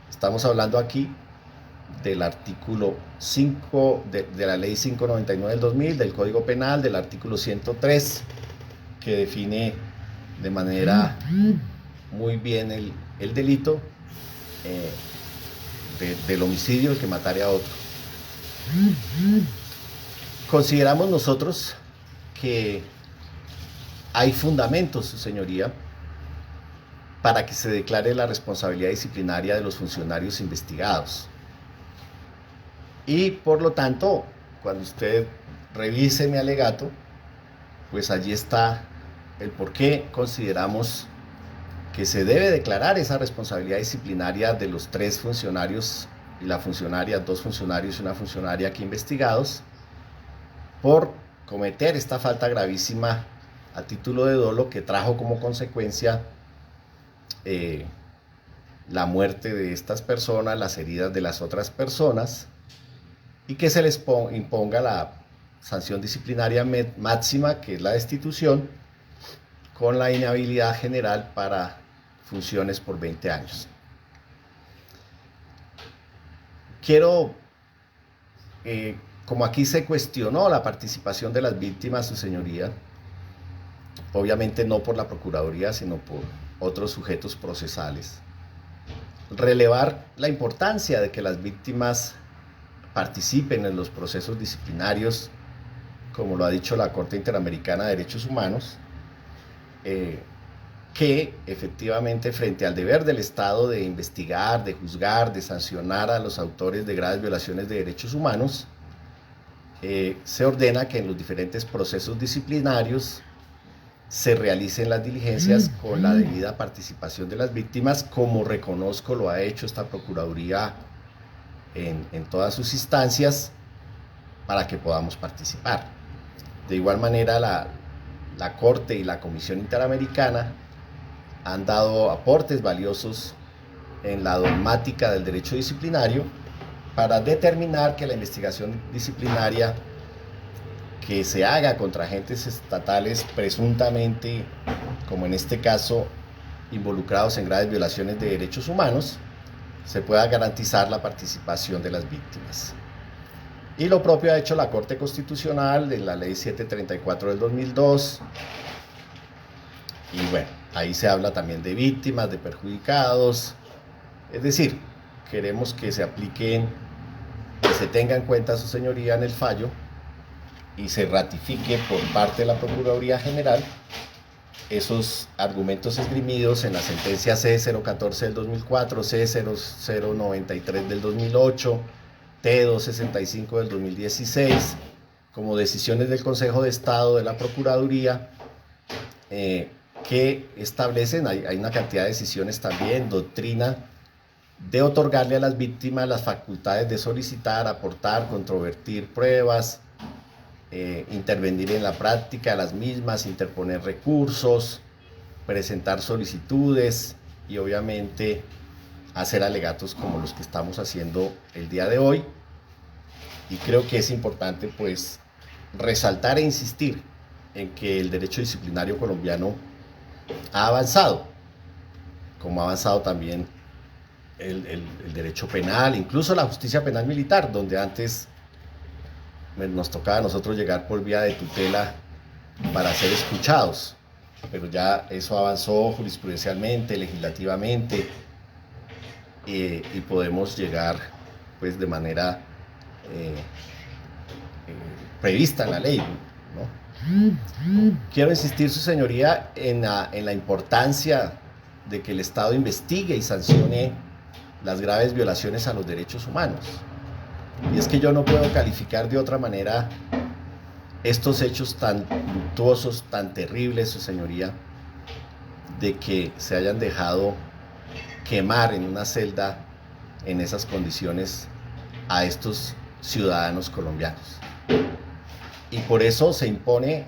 Estamos hablando aquí del artículo 5 de la ley 599 del 2000, del Código Penal, del artículo 103, que define de manera muy bien el delito del homicidio, el que matare a otro. Consideramos nosotros que hay fundamentos, su señoría, para que se declare la responsabilidad disciplinaria de los funcionarios investigados. Y por lo tanto, cuando usted revise mi alegato, pues allí está el por qué consideramos que se debe declarar esa responsabilidad disciplinaria de los 3 funcionarios y la funcionaria, 2 funcionarios y una funcionaria aquí investigados, por cometer esta falta gravísima a título de dolo que trajo como consecuencia la muerte de estas personas, las heridas de las otras personas, y que se les imponga la sanción disciplinaria máxima, que es la destitución, con la inhabilidad general para funciones por 20 años. Quiero, como aquí se cuestionó la participación de las víctimas, su señoría, obviamente no por la Procuraduría, sino por otros sujetos procesales, relevar la importancia de que las víctimas participen en los procesos disciplinarios, como lo ha dicho la Corte Interamericana de Derechos Humanos, que efectivamente frente al deber del Estado de investigar, de juzgar, de sancionar a los autores de graves violaciones de derechos humanos, se ordena que en los diferentes procesos disciplinarios se realicen las diligencias con la debida participación de las víctimas, como reconozco lo ha hecho esta Procuraduría en todas sus instancias, para que podamos participar. De igual manera, la Corte y la Comisión Interamericana han dado aportes valiosos en la dogmática del derecho disciplinario para determinar que la investigación disciplinaria que se haga contra agentes estatales presuntamente, como en este caso, involucrados en graves violaciones de derechos humanos, se pueda garantizar la participación de las víctimas. Y lo propio ha hecho la Corte Constitucional de la Ley 734 del 2002. Y bueno, ahí se habla también de víctimas, de perjudicados. Es decir, queremos que se apliquen, que se tenga en cuenta su señoría en el fallo y se ratifique por parte de la Procuraduría General esos argumentos esgrimidos en la sentencia C014 del 2004, C0093 del 2008, T265 del 2016, como decisiones del Consejo de Estado, de la Procuraduría, que establecen, hay una cantidad de decisiones también, doctrina, de otorgarle a las víctimas las facultades de solicitar, aportar, controvertir pruebas, intervenir en la práctica de las mismas, interponer recursos, presentar solicitudes y obviamente hacer alegatos como los que estamos haciendo el día de hoy. Y creo que es importante pues resaltar e insistir en que el derecho disciplinario colombiano ha avanzado, como ha avanzado también el derecho penal, incluso la justicia penal militar, donde antes nos tocaba a nosotros llegar por vía de tutela para ser escuchados, pero ya eso avanzó jurisprudencialmente, legislativamente, y podemos llegar pues de manera prevista en la ley, ¿no? Quiero insistir, su señoría, en la importancia de que el Estado investigue y sancione las graves violaciones a los derechos humanos. Y es que yo no puedo calificar de otra manera estos hechos tan luctuosos, tan terribles, su señoría, de que se hayan dejado quemar en una celda en esas condiciones a estos ciudadanos colombianos. Y por eso se impone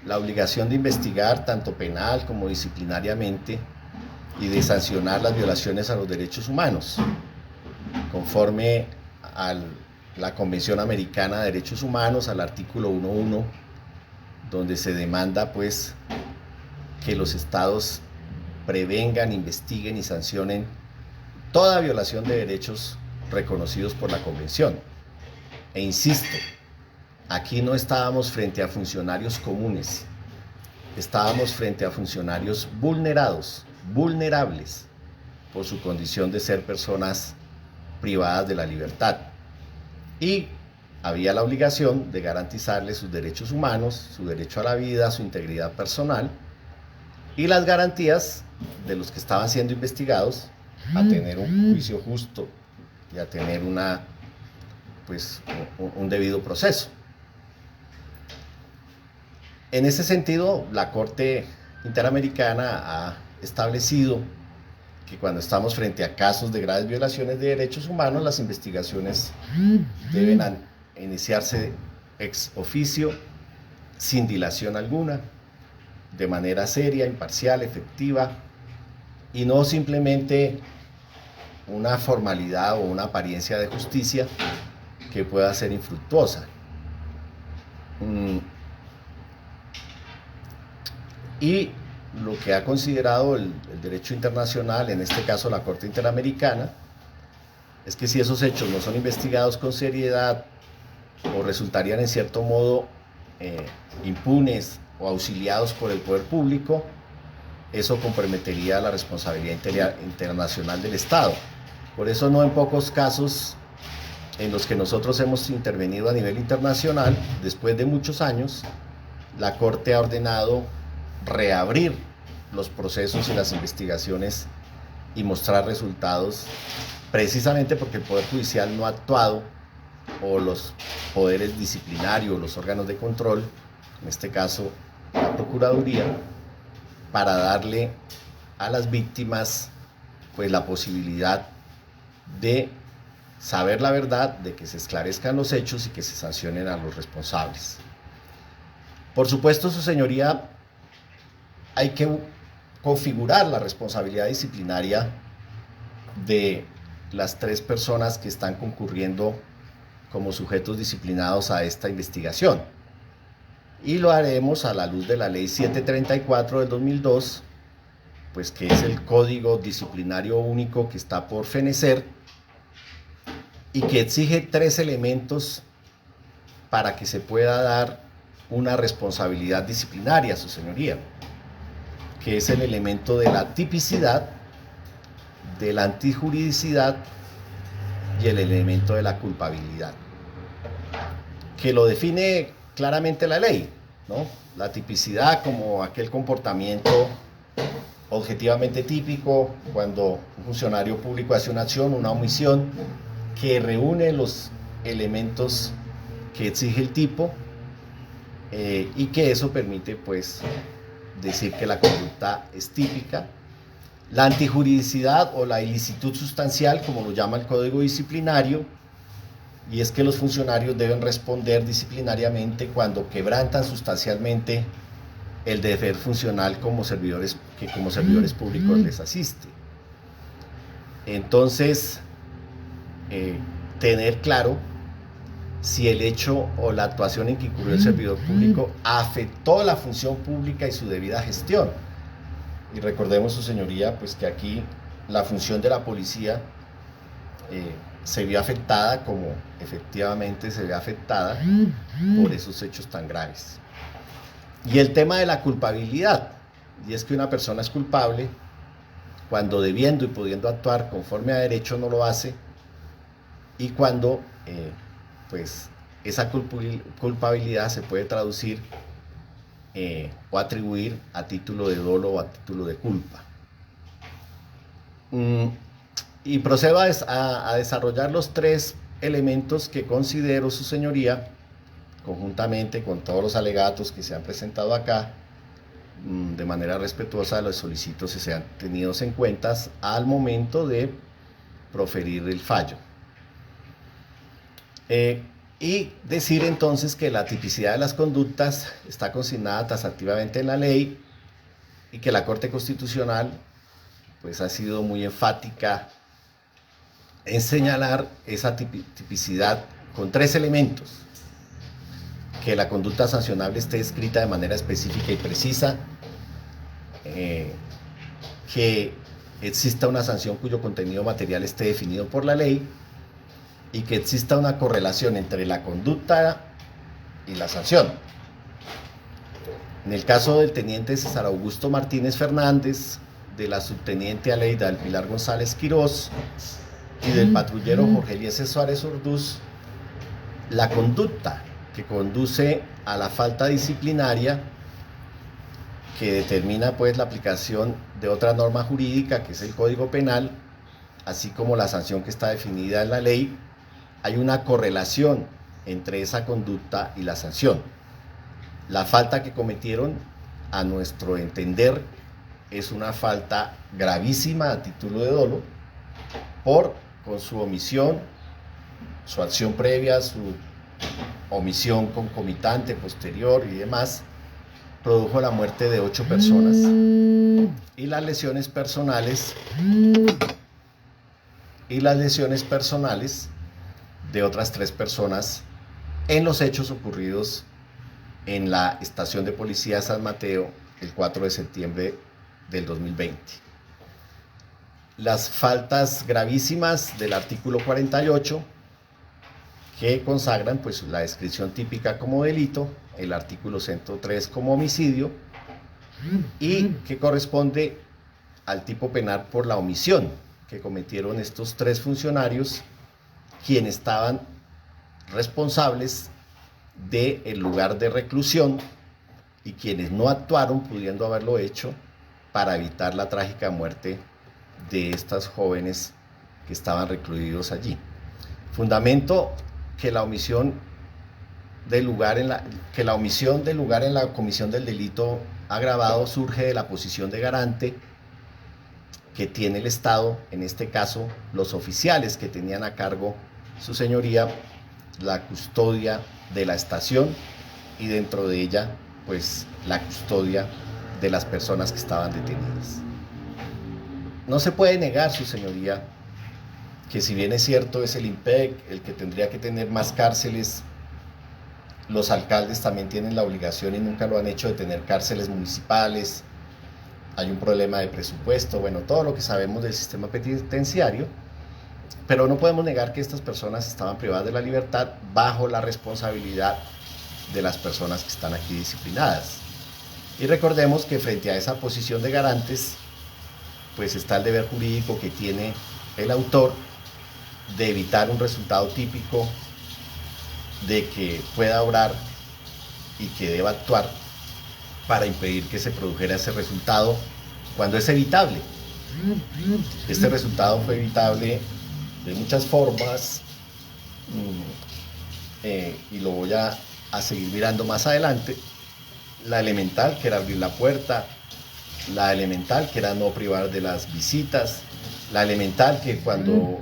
la obligación de investigar tanto penal como disciplinariamente y de sancionar las violaciones a los derechos humanos, conforme a la Convención Americana de Derechos Humanos, al artículo 1.1, donde se demanda pues que los estados prevengan, investiguen y sancionen toda violación de derechos reconocidos por la Convención. E insisto, aquí no estábamos frente a funcionarios comunes, estábamos frente a funcionarios vulnerados, vulnerables, por su condición de ser personas privadas de la libertad. Y había la obligación de garantizarles sus derechos humanos, su derecho a la vida, su integridad personal y las garantías de los que estaban siendo investigados a tener un juicio justo y a tener un debido proceso. En ese sentido, la Corte Interamericana ha establecido que cuando estamos frente a casos de graves violaciones de derechos humanos, las investigaciones deben iniciarse ex oficio, sin dilación alguna, de manera seria, imparcial, efectiva, y no simplemente una formalidad o una apariencia de justicia que pueda ser infructuosa. Y lo que ha considerado el derecho internacional, en este caso la Corte Interamericana, es que si esos hechos no son investigados con seriedad o resultarían en cierto modo impunes o auxiliados por el poder público, eso comprometería la responsabilidad internacional del Estado. Por eso no en pocos casos en los que nosotros hemos intervenido a nivel internacional, después de muchos años, la Corte ha ordenado reabrir los procesos y las investigaciones y mostrar resultados, precisamente porque el Poder Judicial no ha actuado, o los poderes disciplinarios, los órganos de control, en este caso la Procuraduría, para darle a las víctimas pues la posibilidad de saber la verdad, de que se esclarezcan los hechos y que se sancionen a los responsables. Por supuesto, su señoría, hay que configurar la responsabilidad disciplinaria de las 3 personas que están concurriendo como sujetos disciplinados a esta investigación. y lo haremos a la luz de la ley 734 del 2002, pues que es el Código Disciplinario Único que está por fenecer y que exige 3 elementos para que se pueda dar una responsabilidad disciplinaria, su señoría, que es el elemento de la tipicidad, de la antijuridicidad y el elemento de la culpabilidad, que lo define claramente la ley, ¿no? La tipicidad como aquel comportamiento objetivamente típico cuando un funcionario público hace una acción, una omisión que reúne los elementos que exige el tipo y que eso permite pues decir que la conducta es típica. La antijuridicidad o la ilicitud sustancial, como lo llama el Código Disciplinario, y es que los funcionarios deben responder disciplinariamente cuando quebrantan sustancialmente el deber funcional como servidores públicos les asiste. Entonces, tener claro si el hecho o la actuación en que incurrió el servidor público afectó la función pública y su debida gestión. Y recordemos, su señoría, pues que aquí la función de la policía se vio afectada, como efectivamente se ve afectada por esos hechos tan graves. Y el tema de la culpabilidad, y es que una persona es culpable cuando debiendo y pudiendo actuar conforme a derecho no lo hace, y cuando pues esa culpabilidad se puede traducir o atribuir a título de dolo o a título de culpa. Y procedo a desarrollar los 3 elementos que considero, su señoría, conjuntamente con todos los alegatos que se han presentado acá, de manera respetuosa les solicito que sean tenidos en cuenta al momento de proferir el fallo. Y decir entonces que la tipicidad de las conductas está consignada taxativamente en la ley y que la Corte Constitucional pues ha sido muy enfática en señalar esa tipicidad con 3 elementos: que la conducta sancionable esté escrita de manera específica y precisa, que exista una sanción cuyo contenido material esté definido por la ley y que exista una correlación entre la conducta y la sanción. En el caso del teniente César Augusto Martínez Fernández, de la subteniente Aleida del Pilar González Quirós y del patrullero Jorge Eliezer Suárez Orduz, la conducta que conduce a la falta disciplinaria, que determina pues la aplicación de otra norma jurídica que es el Código Penal, así como la sanción que está definida en la ley, hay una correlación entre esa conducta y la sanción. La falta que cometieron, a nuestro entender, es una falta gravísima a título de dolo, con su omisión, su acción previa, su omisión concomitante, posterior y demás, produjo la muerte de 8 personas y las lesiones personales de otras 3 personas en los hechos ocurridos en la estación de policía de San Mateo el 4 de septiembre del 2020. Las faltas gravísimas del artículo 48 que consagran pues la descripción típica como delito, el artículo 103 como homicidio y que corresponde al tipo penal por la omisión que cometieron estos 3 funcionarios, quienes estaban responsables del lugar de reclusión y quienes no actuaron pudiendo haberlo hecho para evitar la trágica muerte de estas jóvenes que estaban recluidos allí. Fundamento que la omisión del lugar en la comisión del delito agravado surge de la posición de garante que tiene el Estado, en este caso los oficiales que tenían a cargo, su señoría, la custodia de la estación y dentro de ella pues la custodia de las personas que estaban detenidas. No se puede negar, su señoría, que si bien es cierto es el IMPEC el que tendría que tener más cárceles Los alcaldes también tienen la obligación y nunca lo han hecho de tener cárceles municipales. Hay un problema de presupuesto, bueno, todo lo que sabemos del sistema penitenciario, pero no podemos negar que estas personas estaban privadas de la libertad bajo la responsabilidad de las personas que están aquí disciplinadas. Y recordemos que frente a esa posición de garantes, pues está el deber jurídico que tiene el autor de evitar un resultado típico, de que pueda obrar y que deba actuar para impedir que se produjera ese resultado cuando es evitable. Este resultado fue evitable de muchas formas y lo voy a seguir mirando más adelante. La elemental, que era abrir la puerta; la elemental, que era no privar de las visitas; la elemental, que cuando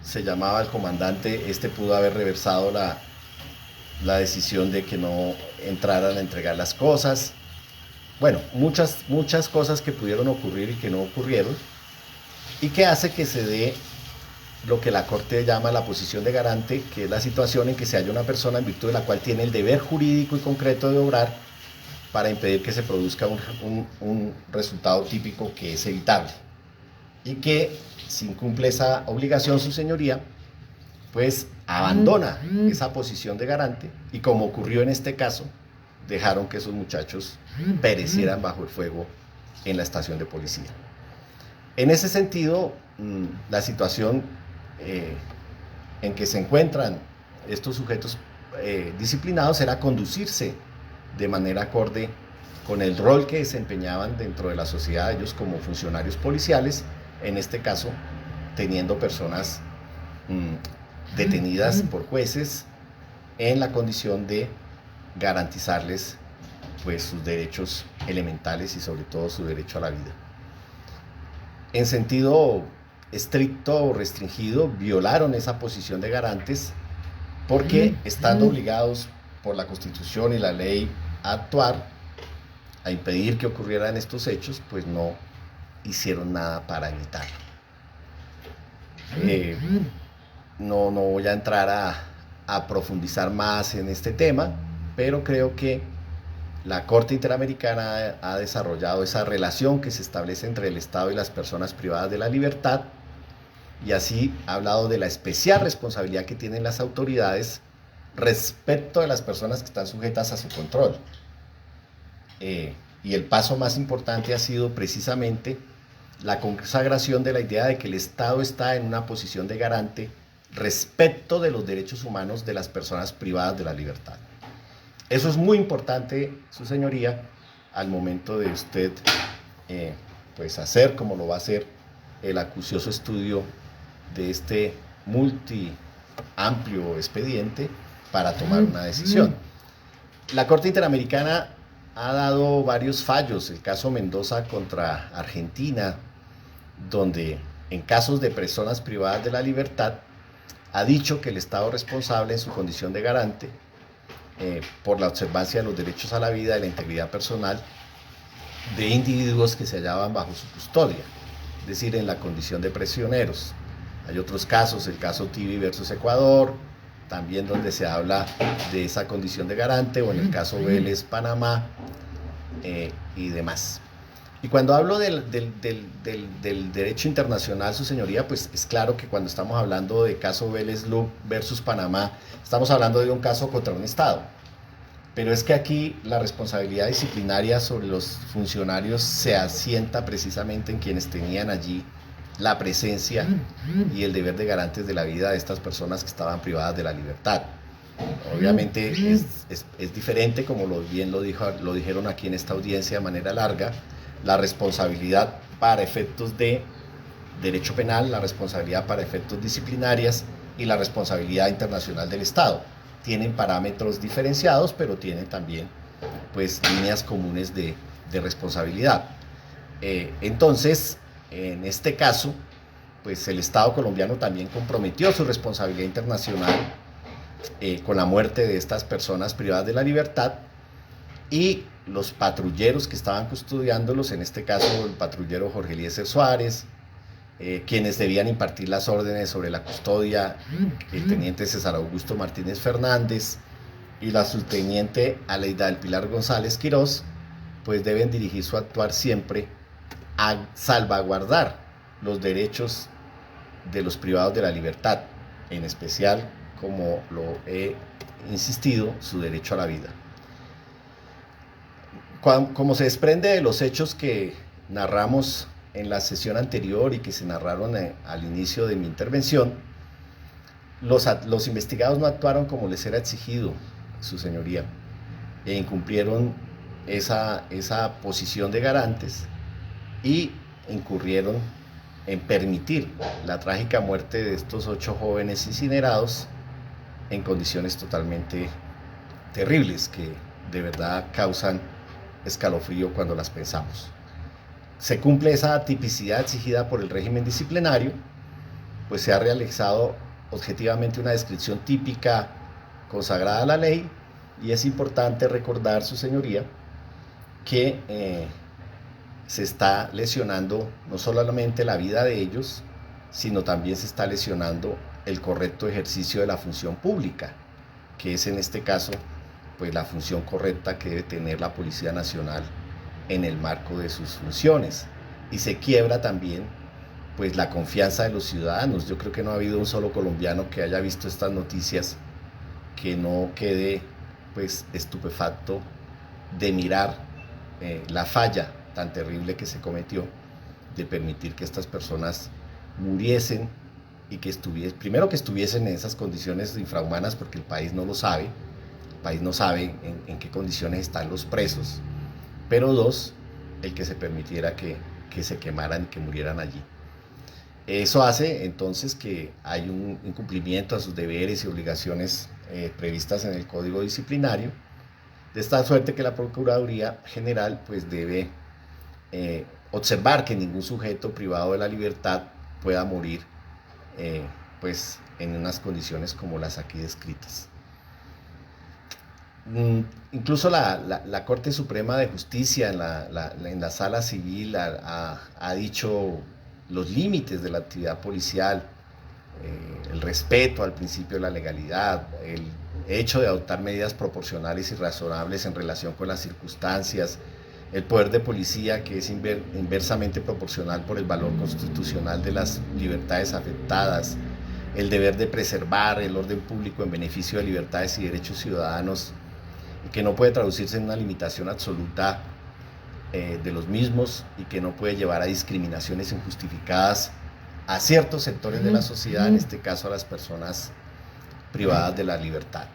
se llamaba al comandante, este pudo haber reversado la decisión de que no entraran a entregar las cosas. Bueno, muchas cosas que pudieron ocurrir y que no ocurrieron, y que hace que se dé lo que la Corte llama la posición de garante, que es la situación en que se halla una persona en virtud de la cual tiene el deber jurídico y concreto de obrar para impedir que se produzca un resultado típico que es evitable, y que si incumple esa obligación su señoría, pues abandona esa posición de garante, y como ocurrió en este caso, dejaron que esos muchachos perecieran bajo el fuego en la estación de policía. En ese sentido, la situación en que se encuentran estos sujetos disciplinados era conducirse de manera acorde con el rol que desempeñaban dentro de la sociedad, ellos como funcionarios policiales, en este caso teniendo personas detenidas por jueces en la condición de garantizarles pues sus derechos elementales y sobre todo su derecho a la vida. En sentido estricto o restringido, violaron esa posición de garantes porque estando obligados por la Constitución y la ley a actuar, a impedir que ocurrieran estos hechos, pues no hicieron nada para evitarlo. No voy a entrar a profundizar más en este tema, pero creo que la Corte Interamericana ha desarrollado esa relación que se establece entre el Estado y las personas privadas de la libertad, y así ha hablado de la especial responsabilidad que tienen las autoridades respecto de las personas que están sujetas a su control. Y el paso más importante ha sido precisamente la consagración de la idea de que el Estado está en una posición de garante respecto de los derechos humanos de las personas privadas de la libertad. Eso es muy importante, su señoría, al momento de usted pues hacer, como lo va a hacer, el acucioso estudio de este amplio expediente para tomar una decisión. La Corte Interamericana ha dado varios fallos, el caso Mendoza contra Argentina, donde en casos de personas privadas de la libertad ha dicho que el Estado responsable en su condición de garante por la observancia de los derechos a la vida y la integridad personal de individuos que se hallaban bajo su custodia, es decir, en la condición de prisioneros. Hay otros casos, el caso Tibi versus Ecuador, también donde se habla de esa condición de garante, o en el caso Vélez, Panamá, y demás. Y cuando hablo del derecho internacional, su señoría, pues es claro que cuando estamos hablando de caso Vélez versus Panamá, estamos hablando de un caso contra un Estado. Pero es que aquí la responsabilidad disciplinaria sobre los funcionarios se asienta precisamente en quienes tenían allí la presencia y el deber de garantes de la vida de estas personas que estaban privadas de la libertad. Obviamente es diferente, como bien lo dijeron aquí en esta audiencia de manera larga, la responsabilidad para efectos de derecho penal, la responsabilidad para efectos disciplinarias y la responsabilidad internacional del Estado. Tienen parámetros diferenciados, pero tienen también pues líneas comunes de responsabilidad. Entonces, en este caso, pues el Estado colombiano también comprometió su responsabilidad internacional con la muerte de estas personas privadas de la libertad, y los patrulleros que estaban custodiándolos, en este caso el patrullero Jorge Eliezer Suárez, quienes debían impartir las órdenes sobre la custodia, el teniente César Augusto Martínez Fernández, y la subteniente Aleida del Pilar González Quirós, pues deben dirigir su actuar siempre a salvaguardar los derechos de los privados de la libertad, en especial, como lo he insistido, su derecho a la vida. Como se desprende de los hechos que narramos en la sesión anterior y que se narraron al inicio de mi intervención, los investigados no actuaron como les era exigido, su señoría, e incumplieron esa posición de garantes y incurrieron en permitir la trágica muerte de estos 8 jóvenes incinerados en condiciones totalmente terribles que de verdad causan escalofrío cuando las pensamos. Se cumple esa tipicidad exigida por el régimen disciplinario, pues se ha realizado objetivamente una descripción típica consagrada a la ley, y es importante recordar, su señoría, que se está lesionando no solamente la vida de ellos, sino también se está lesionando el correcto ejercicio de la función pública, que es en este caso pues la función correcta que debe tener la Policía Nacional en el marco de sus funciones, y se quiebra también pues la confianza de los ciudadanos. Yo creo que no ha habido un solo colombiano que haya visto estas noticias que no quede pues estupefacto de mirar la falla tan terrible que se cometió de permitir que estas personas muriesen y que estuviesen en esas condiciones infrahumanas, porque el país no lo sabe, el país no sabe en qué condiciones están los presos, pero 2, el que se permitiera que se quemaran y que murieran allí. Eso hace entonces que hay un incumplimiento a sus deberes y obligaciones previstas en el Código Disciplinario, de esta suerte que la Procuraduría General pues debe observar que ningún sujeto privado de la libertad pueda morir pues en unas condiciones como las aquí descritas. Incluso la Corte Suprema de Justicia en la Sala Civil ha dicho los límites de la actividad policial, el respeto al principio de la legalidad, el hecho de adoptar medidas proporcionales y razonables en relación con las circunstancias, el poder de policía, que es inversamente proporcional por el valor constitucional de las libertades afectadas, el deber de preservar el orden público en beneficio de libertades y derechos ciudadanos, y que no puede traducirse en una limitación absoluta de los mismos, y que no puede llevar a discriminaciones injustificadas a ciertos sectores de la sociedad, en este caso a las personas privadas de la libertad.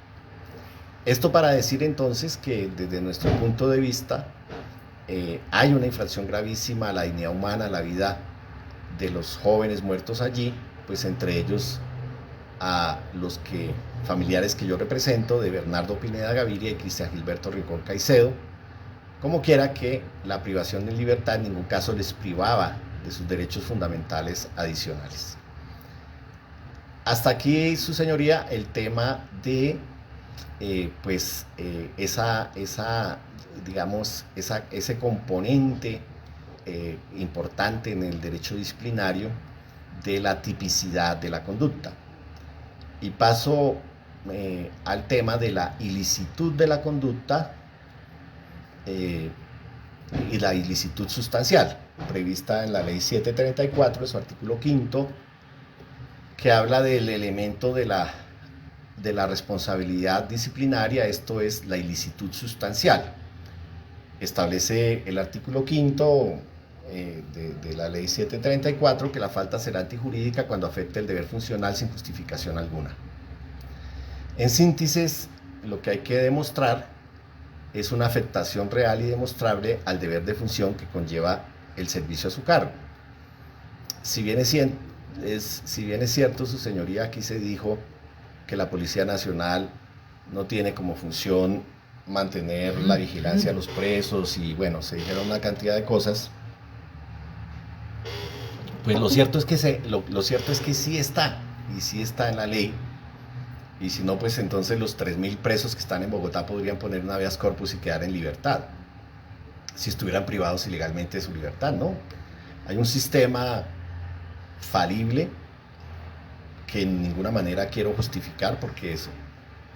Esto para decir entonces que desde nuestro punto de vista hay una infracción gravísima a la dignidad humana, a la vida de los jóvenes muertos allí, pues entre ellos a los familiares que yo represento, de Bernardo Pineda Gaviria y Cristian Gilberto Rincón Caicedo. Como quiera que la privación de libertad en ningún caso les privaba de sus derechos fundamentales adicionales. Hasta aquí, su señoría, el tema de ese componente importante en el derecho disciplinario de la tipicidad de la conducta. Y paso al tema de la ilicitud de la conducta y la ilicitud sustancial, prevista en la Ley 734, en su artículo 5, que habla del elemento de la responsabilidad disciplinaria, esto es la ilicitud sustancial. Establece el artículo 5 de la Ley 734 que la falta será antijurídica cuando afecte el deber funcional sin justificación alguna. En síntesis, lo que hay que demostrar es una afectación real y demostrable al deber de función que conlleva el servicio a su cargo. Si bien es cierto, su señoría, aquí se dijo que la Policía Nacional no tiene como función mantener la vigilancia de los presos, y bueno, se dijeron una cantidad de cosas, pues lo cierto es que sí está, y sí está en la ley. Y si no, pues entonces los 3.000 presos que están en Bogotá podrían poner un habeas corpus y quedar en libertad, si estuvieran privados ilegalmente de su libertad, ¿no? Hay un sistema falible que en ninguna manera quiero justificar, porque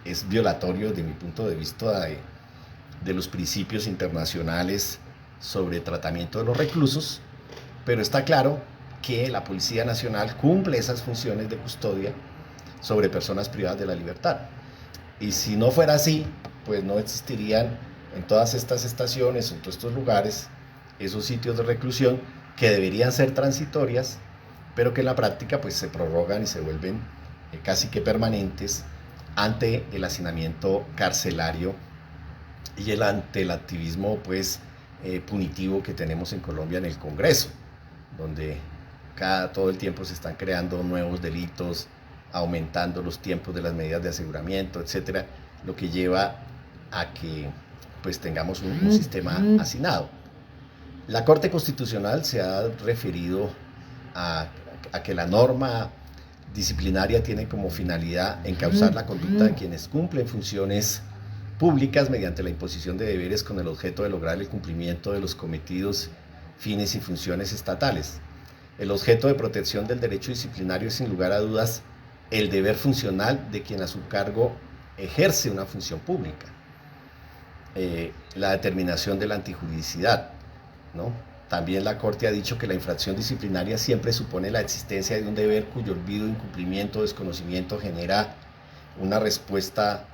es violatorio, de mi punto de vista, de los principios internacionales sobre tratamiento de los reclusos, pero está claro que la Policía Nacional cumple esas funciones de custodia sobre personas privadas de la libertad. Y si no fuera así, pues no existirían en todas estas estaciones, en todos estos lugares, esos sitios de reclusión que deberían ser transitorias, pero que en la práctica pues se prorrogan y se vuelven casi que permanentes ante el hacinamiento carcelario y ante el activismo pues punitivo que tenemos en Colombia en el Congreso, donde todo el tiempo se están creando nuevos delitos, aumentando los tiempos de las medidas de aseguramiento, etcétera, lo que lleva a que pues tengamos un sistema hacinado. La Corte Constitucional se ha referido a que la norma disciplinaria tiene como finalidad encauzar la conducta de quienes cumplen funciones públicas mediante la imposición de deberes con el objeto de lograr el cumplimiento de los cometidos fines y funciones estatales. El objeto de protección del derecho disciplinario es sin lugar a dudas el deber funcional de quien a su cargo ejerce una función pública. La determinación de la antijuridicidad, ¿no? También la Corte ha dicho que la infracción disciplinaria siempre supone la existencia de un deber cuyo olvido, incumplimiento o desconocimiento genera una respuesta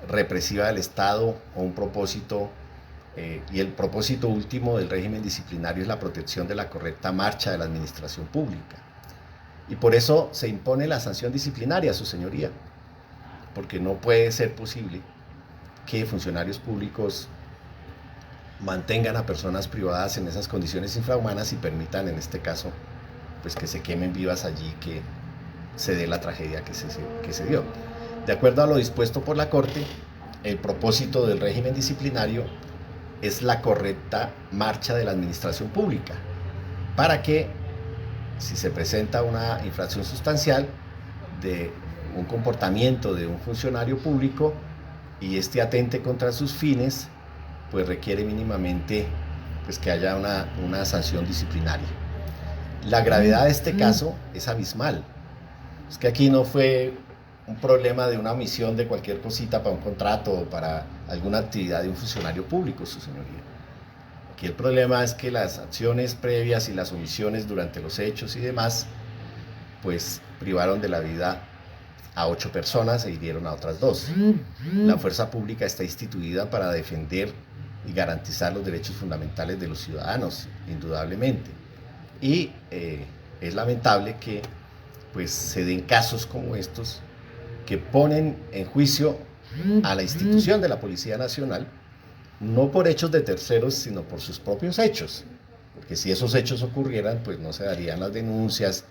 represiva del Estado o un propósito, y el propósito último del régimen disciplinario es la protección de la correcta marcha de la administración pública. Y por eso se impone la sanción disciplinaria, su señoría, porque no puede ser posible que funcionarios públicos mantengan a personas privadas en esas condiciones infrahumanas y permitan, en este caso, pues que se quemen vivas allí, que se dé la tragedia que se dio. De acuerdo a lo dispuesto por la Corte, el propósito del régimen disciplinario es la correcta marcha de la administración pública, para que, si se presenta una infracción sustancial de un comportamiento de un funcionario público y este atente contra sus fines, pues requiere mínimamente pues que haya una sanción disciplinaria. La gravedad de este caso es abismal. Es que aquí no fue un problema de una omisión de cualquier cosita para un contrato o para alguna actividad de un funcionario público, su señoría. Aquí el problema es que las acciones previas y las omisiones durante los hechos y demás, pues privaron de la vida a 8 personas e hirieron a otras 2. La fuerza pública está instituida para defender y garantizar los derechos fundamentales de los ciudadanos, indudablemente. Y es lamentable que pues, se den casos como estos que ponen en juicio a la institución de la Policía Nacional, no por hechos de terceros, sino por sus propios hechos. Porque si esos hechos ocurrieran, pues no se darían las denuncias,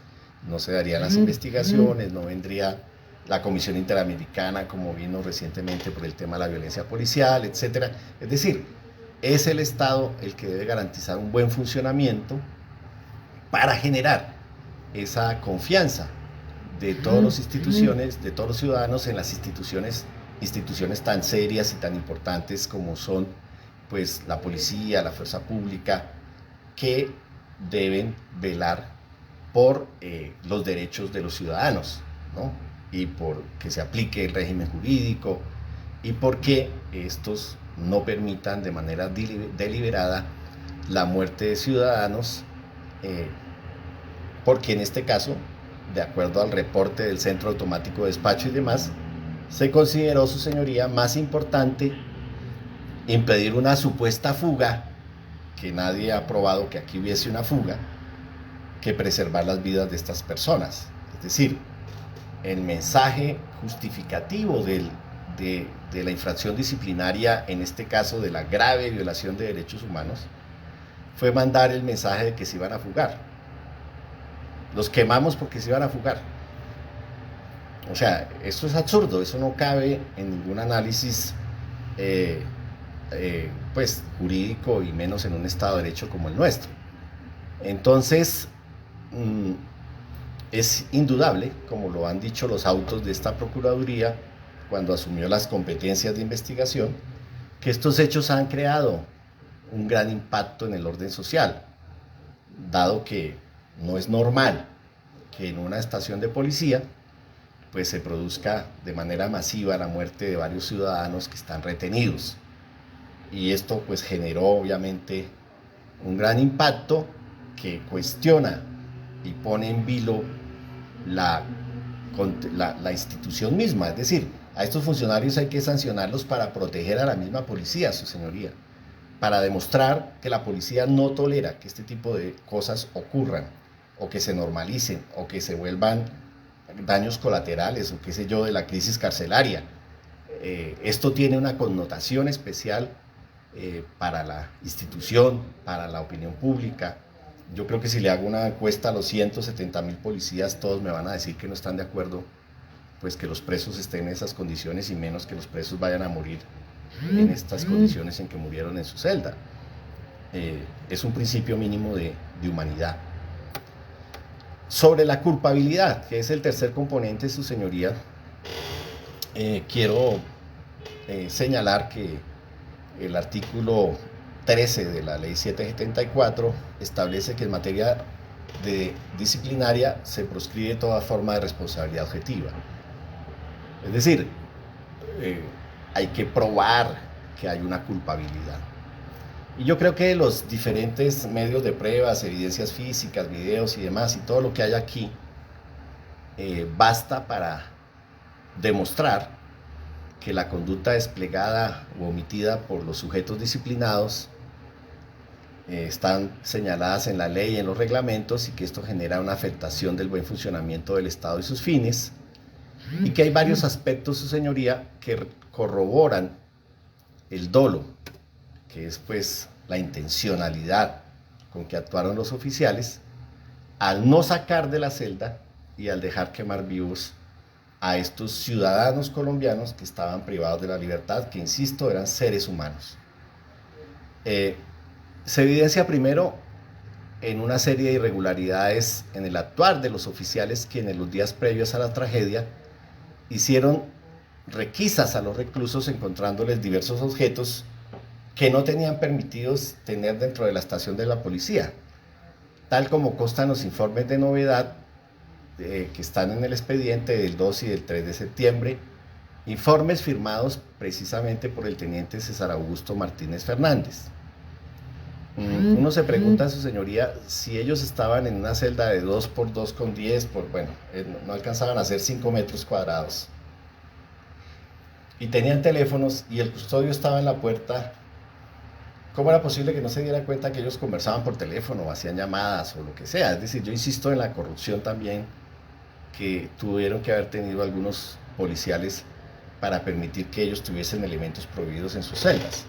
no se darían las investigaciones, no vendría la Comisión Interamericana como vino recientemente por el tema de la violencia policial, etc. Es decir, es el Estado el que debe garantizar un buen funcionamiento para generar esa confianza de todas las instituciones, de todos los ciudadanos en las instituciones tan serias y tan importantes como son pues la policía, la fuerza pública, que deben velar por los derechos de los ciudadanos, ¿no? Y por que se aplique el régimen jurídico y porque estos no permitan de manera deliberada la muerte de ciudadanos, porque en este caso, de acuerdo al reporte del Centro Automático de Despacho y demás, se consideró, su señoría, más importante impedir una supuesta fuga, que nadie ha probado que aquí hubiese una fuga, que preservar las vidas de estas personas. Es decir, el mensaje justificativo de la infracción disciplinaria, en este caso de la grave violación de derechos humanos, fue mandar el mensaje de que se iban a fugar. Los quemamos porque se iban a fugar. O sea, esto es absurdo, eso no cabe en ningún análisis pues jurídico y menos en un Estado de Derecho como el nuestro. Entonces, es indudable, como lo han dicho los autos de esta Procuraduría cuando asumió las competencias de investigación, que estos hechos han creado un gran impacto en el orden social, dado que no es normal que en una estación de policía pues se produzca de manera masiva la muerte de varios ciudadanos que están retenidos. Y esto pues generó obviamente un gran impacto que cuestiona y pone en vilo la institución misma. Es decir, a estos funcionarios hay que sancionarlos para proteger a la misma policía, su señoría, para demostrar que la policía no tolera que este tipo de cosas ocurran, o que se normalicen, o que se vuelvan daños colaterales, o qué sé yo, de la crisis carcelaria. Esto tiene una connotación especial para la institución, para la opinión pública. Yo creo que si le hago una encuesta a los 170.000 policías, todos me van a decir que no están de acuerdo, pues que los presos estén en esas condiciones, y menos que los presos vayan a morir en estas condiciones en que murieron en su celda. Es un principio mínimo de humanidad. Sobre la culpabilidad, que es el tercer componente, su señoría, quiero señalar que el artículo 13 de la ley 774 establece que en materia de disciplinaria se proscribe toda forma de responsabilidad objetiva. Es decir, hay que probar que hay una culpabilidad. Y yo creo que los diferentes medios de pruebas, evidencias físicas, videos y demás, y todo lo que hay aquí, basta para demostrar que la conducta desplegada u omitida por los sujetos disciplinados están señaladas en la ley y en los reglamentos, y que esto genera una afectación del buen funcionamiento del Estado y sus fines, y que hay varios aspectos, su señoría, que corroboran el dolo, que es pues la intencionalidad con que actuaron los oficiales al no sacar de la celda y al dejar quemar vivos a estos ciudadanos colombianos que estaban privados de la libertad, que insisto, eran seres humanos. Se evidencia primero en una serie de irregularidades en el actuar de los oficiales, quienes los días previos a la tragedia hicieron requisas a los reclusos encontrándoles diversos objetos que no tenían permitidos tener dentro de la estación de la policía, tal como constan los informes de novedad que están en el expediente del 2 y del 3 de septiembre, informes firmados precisamente por el teniente César Augusto Martínez Fernández. Uno se pregunta, su señoría, si ellos estaban en una celda de 2 por 2 con 10, no alcanzaban a hacer 5 metros cuadrados, y tenían teléfonos y el custodio estaba en la puerta, ¿cómo era posible que no se diera cuenta que ellos conversaban por teléfono o hacían llamadas o lo que sea? Es decir, yo insisto en la corrupción también que tuvieron que haber tenido algunos policiales para permitir que ellos tuviesen elementos prohibidos en sus celdas.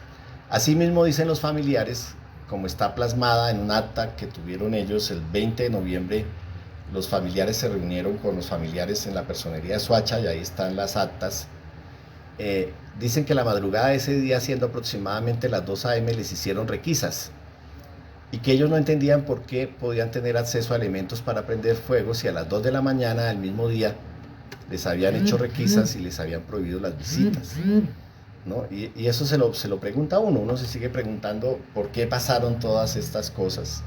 Asimismo dicen los familiares, como está plasmada en un acta que tuvieron ellos el 20 de noviembre, los familiares se reunieron con los familiares en la personería de Soacha, y ahí están las actas. Dicen que la madrugada de ese día, siendo aproximadamente las 2 a.m., les hicieron requisas, y que ellos no entendían por qué podían tener acceso a elementos para prender fuego si a las 2 de la mañana del mismo día les habían hecho requisas y les habían prohibido las visitas, ¿no? Y eso se lo pregunta uno se sigue preguntando por qué pasaron todas estas cosas.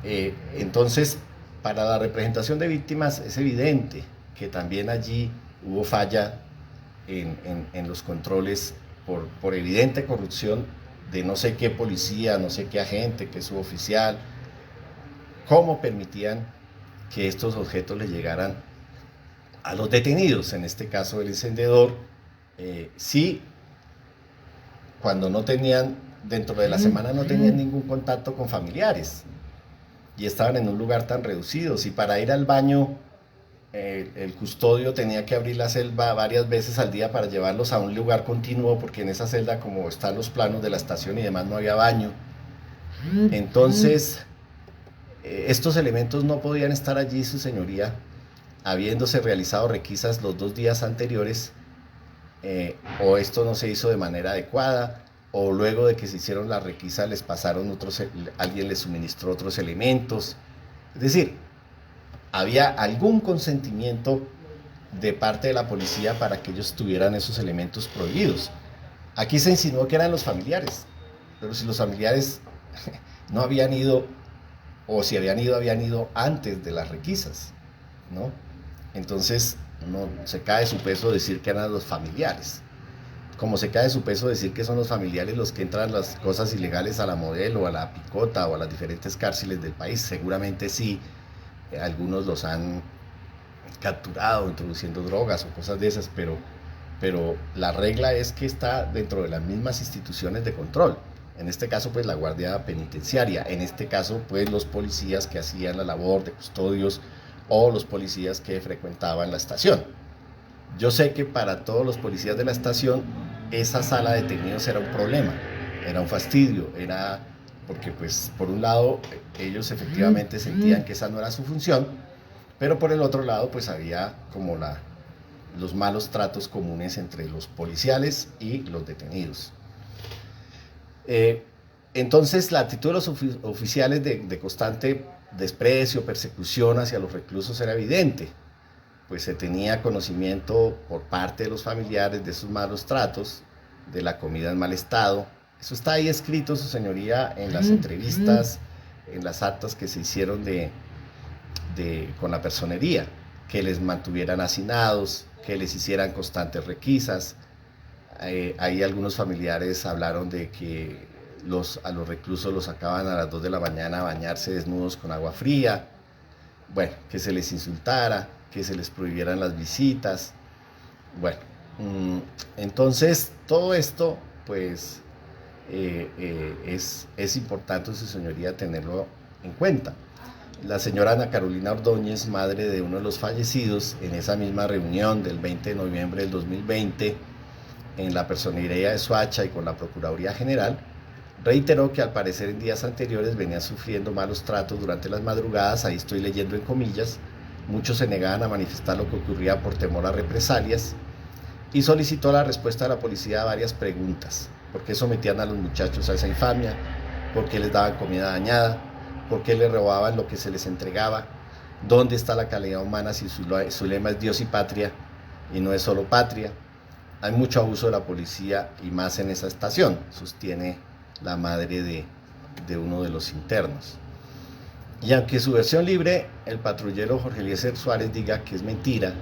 Entonces, para la representación de víctimas es evidente que también allí hubo falla en los controles por evidente corrupción de no sé qué policía, no sé qué agente, qué suboficial, cómo permitían que estos objetos le llegaran a los detenidos, en este caso el encendedor. Sí, cuando no tenían, dentro de la semana no tenían ningún contacto con familiares y estaban en un lugar tan reducido, y para ir al baño el custodio tenía que abrir la celda varias veces al día para llevarlos a un lugar continuo, porque en esa celda, como están los planos de la estación y demás, no había baño. Entonces, estos elementos no podían estar allí, su señoría, habiéndose realizado requisas los 2 días anteriores, o esto no se hizo de manera adecuada, o luego de que se hicieron las requisas les pasaron alguien les suministró otros elementos. Es decir, había algún consentimiento de parte de la policía para que ellos tuvieran esos elementos prohibidos. Aquí se insinuó que eran los familiares, pero si los familiares no habían ido, o si habían ido antes de las requisas, ¿no? Entonces, no se cae de su peso decir que eran los familiares. Como se cae de su peso decir que son los familiares los que entran las cosas ilegales a la Modelo, a la Picota o a las diferentes cárceles del país. Seguramente sí, algunos los han capturado introduciendo drogas o cosas de esas, pero la regla es que está dentro de las mismas instituciones de control. En este caso, pues la Guardia Penitenciaria, en este caso, pues los policías que hacían la labor de custodios o los policías que frecuentaban la estación. Yo sé que para todos los policías de la estación esa sala de detenidos era un problema, era un fastidio, era porque pues por un lado ellos efectivamente sentían que esa no era su función, pero por el otro lado pues había como los malos tratos comunes entre los policiales y los detenidos. Entonces la actitud de los oficiales de constante desprecio, persecución hacia los reclusos era evidente, pues se tenía conocimiento por parte de los familiares de esos malos tratos, de la comida en mal estado. Eso está ahí escrito, su señoría, en las entrevistas, en las actas que se hicieron con la personería, que les mantuvieran hacinados, que les hicieran constantes requisas. Ahí algunos familiares hablaron de que a los reclusos los sacaban a las 2 de la mañana a bañarse desnudos con agua fría, bueno, que se les insultara, que se les prohibieran las visitas. Bueno, entonces todo esto pues es importante, su señoría, tenerlo en cuenta. La señora Ana Carolina Ordóñez, madre de uno de los fallecidos, en esa misma reunión del 20 de noviembre del 2020 en la Personería de Soacha y con la Procuraduría General, reiteró que al parecer en días anteriores venía sufriendo malos tratos durante las madrugadas. Ahí estoy leyendo en comillas. Muchos se negaban a manifestar lo que ocurría por temor a represalias y solicitó la respuesta de la policía a varias preguntas. ¿Por qué sometían a los muchachos a esa infamia? ¿Por qué les daban comida dañada? ¿Por qué les robaban lo que se les entregaba? ¿Dónde está la calidad humana si su lema es Dios y patria y no es solo patria? Hay mucho abuso de la policía y más en esa estación, sostiene la madre de uno de los internos. Y aunque su versión libre, el patrullero Jorge Eliezer Suárez diga que es mentira,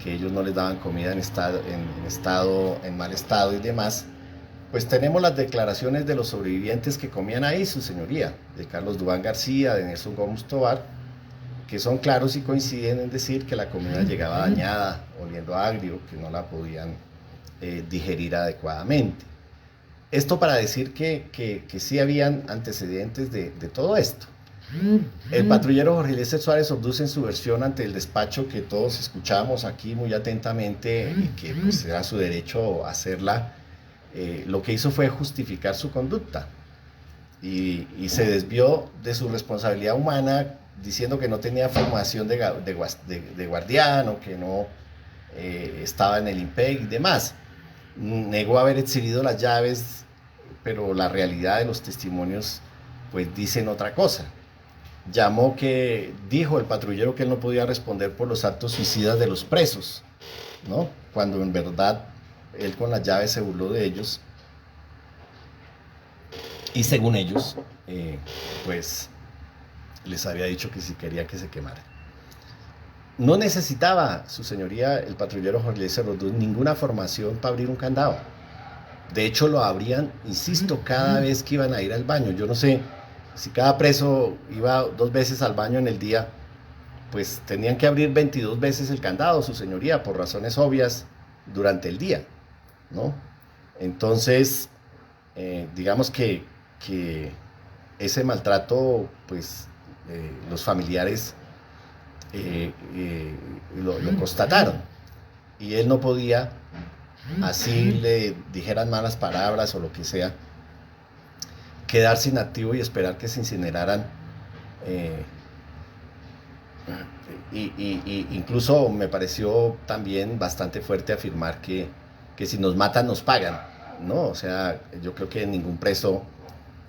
que ellos no les daban comida en mal estado y demás, pues tenemos las declaraciones de los sobrevivientes que comían ahí, su señoría, de Carlos Duván García, de Nelson Gómez Tobar, que son claros y coinciden en decir que la comida llegaba dañada, oliendo agrio, que no la podían digerir adecuadamente. Esto para decir que sí habían antecedentes de todo esto. El patrullero Jorge Eliezer Suárez Orduz, en su versión ante el despacho que todos escuchamos aquí muy atentamente y que pues era su derecho hacerla, lo que hizo fue justificar su conducta y se desvió de su responsabilidad humana diciendo que no tenía formación de guardián o que no estaba en el IMPEC y demás. Negó haber exhibido las llaves, pero la realidad de los testimonios pues dicen otra cosa. Dijo el patrullero que él no podía responder por los actos suicidas de los presos, ¿no? Cuando en verdad él con las llaves se burló de ellos y según ellos pues les había dicho que si quería que se quemara. No necesitaba, su señoría, el patrullero Jorge Eliezer Orduz, ninguna formación para abrir un candado. De hecho lo abrían, insisto, cada vez que iban a ir al baño. Yo no sé si cada preso iba 2 veces al baño en el día, pues tenían que abrir 22 veces el candado, su señoría, por razones obvias, durante el día, ¿no? Entonces, digamos que ese maltrato, pues los familiares lo constataron, y él no podía, así le dijeran malas palabras o lo que sea, quedarse inactivo y esperar que se incineraran. Incluso me pareció también bastante fuerte afirmar que si nos matan nos pagan, ¿no? O sea, yo creo que ningún preso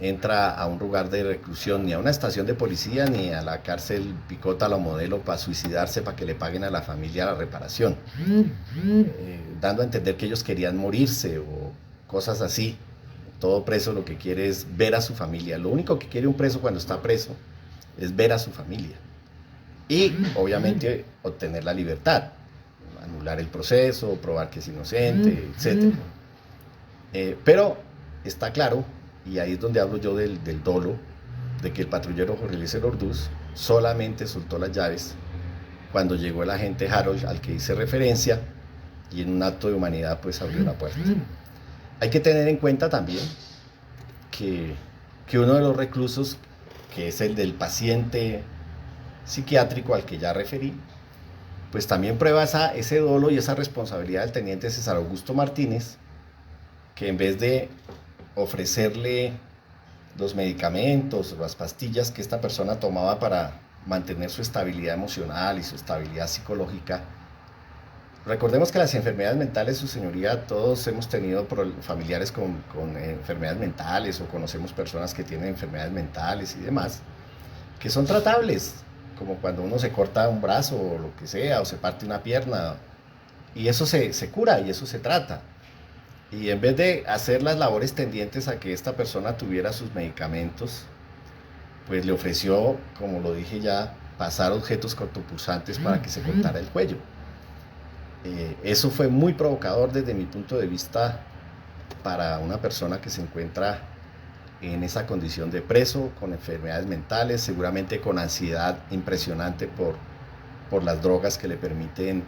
entra a un lugar de reclusión, ni a una estación de policía, ni a la cárcel Picota, la Modelo, para suicidarse, para que le paguen a la familia la reparación, dando a entender que ellos querían morirse o cosas así. Todo preso lo que quiere es ver a su familia. Lo único que quiere un preso cuando está preso es ver a su familia y obviamente obtener la libertad. disimular el proceso, probar que es inocente, etc. Pero está claro, y ahí es donde hablo yo del dolo, de que el patrullero Jorge Eliezer Orduz solamente soltó las llaves cuando llegó el agente Harold al que hice referencia y en un acto de humanidad pues abrió la puerta. Hay que tener en cuenta también que uno de los reclusos, que es el del paciente psiquiátrico al que ya referí, pues también prueba ese dolo y esa responsabilidad del teniente César Augusto Martínez, que en vez de ofrecerle los medicamentos o las pastillas que esta persona tomaba para mantener su estabilidad emocional y su estabilidad psicológica. Recordemos que las enfermedades mentales, su señoría, todos hemos tenido familiares con enfermedades mentales o conocemos personas que tienen enfermedades mentales y demás, que son tratables, como cuando uno se corta un brazo o lo que sea, o se parte una pierna, y eso se cura y eso se trata. Y en vez de hacer las labores tendientes a que esta persona tuviera sus medicamentos, pues le ofreció, como lo dije ya, pasar objetos cortopulsantes para que se cortara el cuello. Eso fue muy provocador desde mi punto de vista para una persona que se encuentra en esa condición de preso, con enfermedades mentales, seguramente con ansiedad impresionante por las drogas que le permiten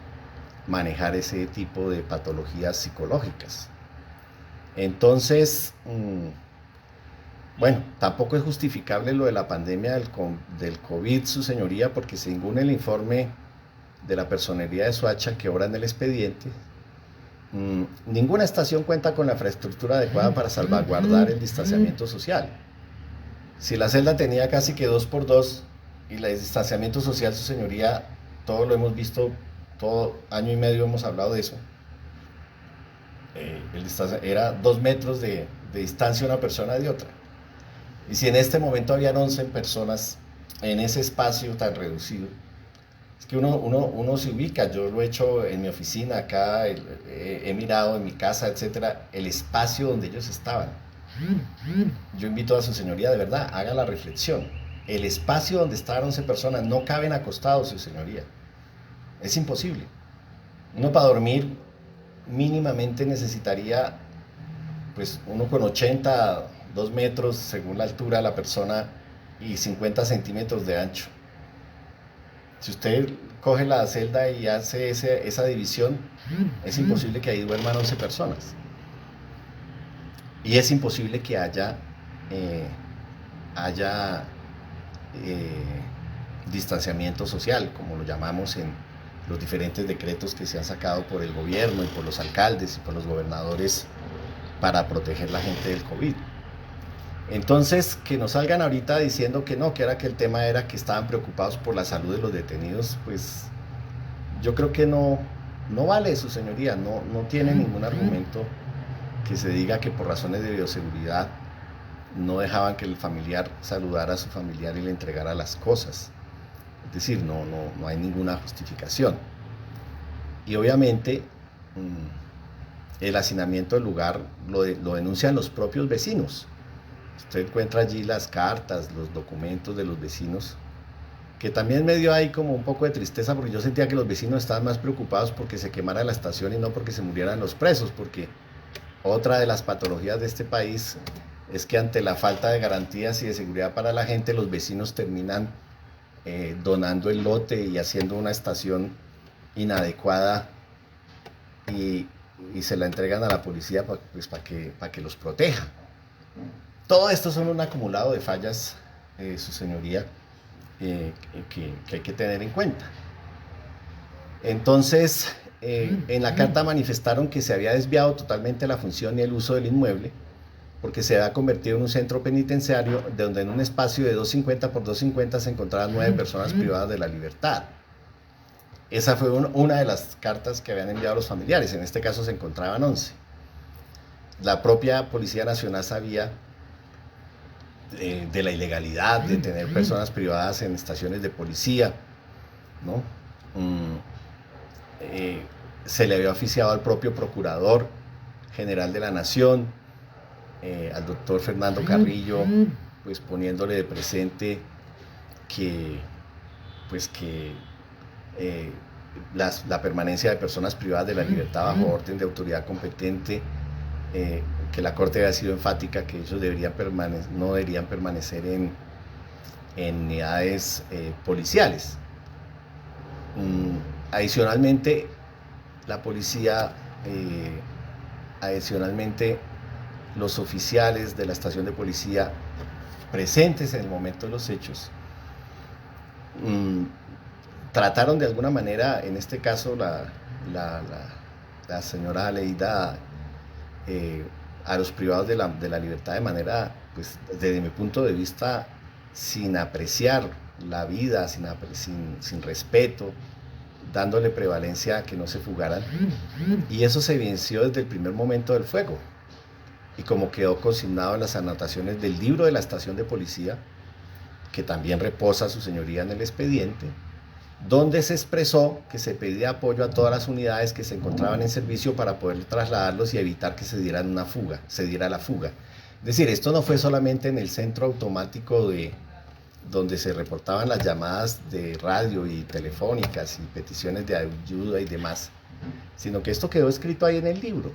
manejar ese tipo de patologías psicológicas. Entonces, bueno, tampoco es justificable lo de la pandemia del COVID, su señoría, porque según el informe de la personería de Soacha que obra en el expediente, ninguna estación cuenta con la infraestructura adecuada para salvaguardar el distanciamiento social. Si la celda tenía casi que 2x2 y el distanciamiento social, su señoría, todo lo hemos visto, todo año y medio hemos hablado de eso, era 2 metros de distancia una persona de otra. Y si en este momento habían 11 personas en ese espacio tan reducido, es que uno se ubica. Yo lo he hecho en mi oficina acá, he mirado en mi casa, etcétera, el espacio donde ellos estaban. Yo invito a su señoría, de verdad, haga la reflexión. El espacio donde estaban 11 personas no caben acostados, su señoría. Es imposible. Uno para dormir mínimamente necesitaría, pues, uno con 80, 2 metros según la altura de la persona y 50 centímetros de ancho. Si usted coge la celda y hace esa división, es imposible que ahí duerman 11 personas. Y es imposible que haya distanciamiento social, como lo llamamos en los diferentes decretos que se han sacado por el gobierno y por los alcaldes y por los gobernadores para proteger a la gente del COVID. Entonces, que nos salgan ahorita diciendo que no, que el tema era que estaban preocupados por la salud de los detenidos, pues yo creo que no vale, su señoría, no tiene ningún argumento que se diga que por razones de bioseguridad no dejaban que el familiar saludara a su familiar y le entregara las cosas. Es decir, no hay ninguna justificación. Y obviamente el hacinamiento del lugar lo denuncian los propios vecinos. Usted encuentra allí las cartas, los documentos de los vecinos, que también me dio ahí como un poco de tristeza, porque yo sentía que los vecinos estaban más preocupados porque se quemara la estación y no porque se murieran los presos, porque otra de las patologías de este país es que ante la falta de garantías y de seguridad para la gente, los vecinos terminan donando el lote y haciendo una estación inadecuada y se la entregan a la policía pues, para que los proteja. Todo esto son un acumulado de fallas, su señoría, que hay que tener en cuenta. Entonces, en la carta manifestaron que se había desviado totalmente la función y el uso del inmueble, porque se había convertido en un centro penitenciario donde en un espacio de 250 por 250 se encontraban 9 personas privadas de la libertad. Esa fue una de las cartas que habían enviado los familiares. En este caso se encontraban 11. La propia Policía Nacional sabía de la ilegalidad de tener personas privadas en estaciones de policía, ¿no? Se le había oficiado al propio Procurador General de la Nación, al doctor Fernando Carrillo, pues poniéndole de presente que la permanencia de personas privadas de la libertad bajo orden de autoridad competente, que la Corte había sido enfática que ellos no deberían permanecer en unidades policiales. Adicionalmente, la policía, los oficiales de la estación de policía presentes en el momento de los hechos, trataron de alguna manera, en este caso la señora Aleida, a los privados de la libertad de manera, pues desde mi punto de vista, sin apreciar la vida, sin respeto, dándole prevalencia a que no se fugaran. Y eso se evidenció desde el primer momento del fuego. Y como quedó consignado en las anotaciones del libro de la estación de policía, que también reposa su señoría en el expediente, donde se expresó que se pedía apoyo a todas las unidades que se encontraban en servicio para poder trasladarlos y evitar que se diera la fuga. Es decir, esto no fue solamente en el centro automático donde se reportaban las llamadas de radio y telefónicas y peticiones de ayuda y demás, sino que esto quedó escrito ahí en el libro.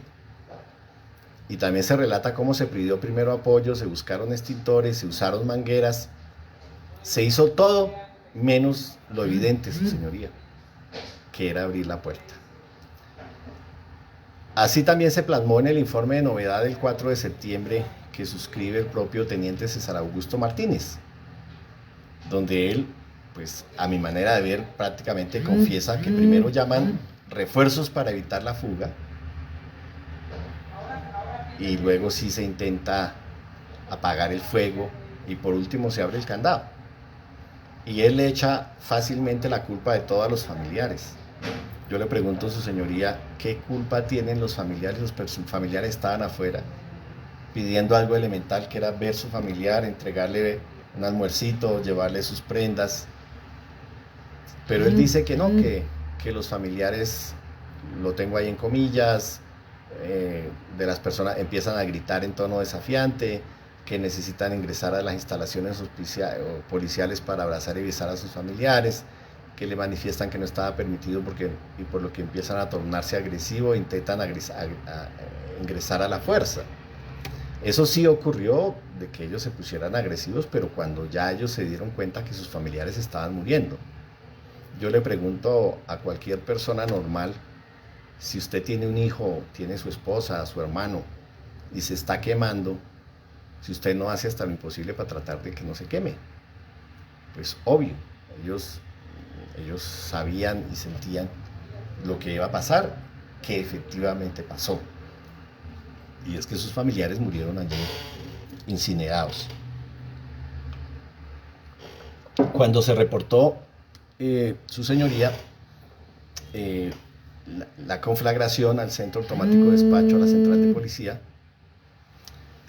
Y también se relata cómo se pidió primero apoyo, se buscaron extintores, se usaron mangueras, se hizo todo menos lo evidente, su señoría, que era abrir la puerta. Así también se plasmó en el informe de novedad del 4 de septiembre que suscribe el propio teniente César Augusto Martínez, donde él, pues a mi manera de ver, prácticamente confiesa que primero llaman refuerzos para evitar la fuga y luego sí se intenta apagar el fuego y por último se abre el candado. Y él le echa fácilmente la culpa de todos los familiares. Yo le pregunto a su señoría, ¿qué culpa tienen los familiares? Los familiares estaban afuera pidiendo algo elemental, que era ver su familiar, entregarle un almuercito, llevarle sus prendas. Pero él dice que no, que los familiares, lo tengo ahí en comillas, de las personas empiezan a gritar en tono desafiante, que necesitan ingresar a las instalaciones policiales para abrazar y besar a sus familiares, que le manifiestan que no estaba permitido y por lo que empiezan a tornarse agresivos e intentan ingresar a la fuerza. Eso sí ocurrió, de que ellos se pusieran agresivos, pero cuando ya ellos se dieron cuenta que sus familiares estaban muriendo. Yo le pregunto a cualquier persona normal, si usted tiene un hijo, tiene su esposa, su hermano, y se está quemando, si usted no hace hasta lo imposible para tratar de que no se queme. Pues obvio, ellos sabían y sentían lo que iba a pasar, que efectivamente pasó. Y es que sus familiares murieron allí incinerados. Cuando se reportó, su señoría, la conflagración al centro automático de despacho, a la central de policía,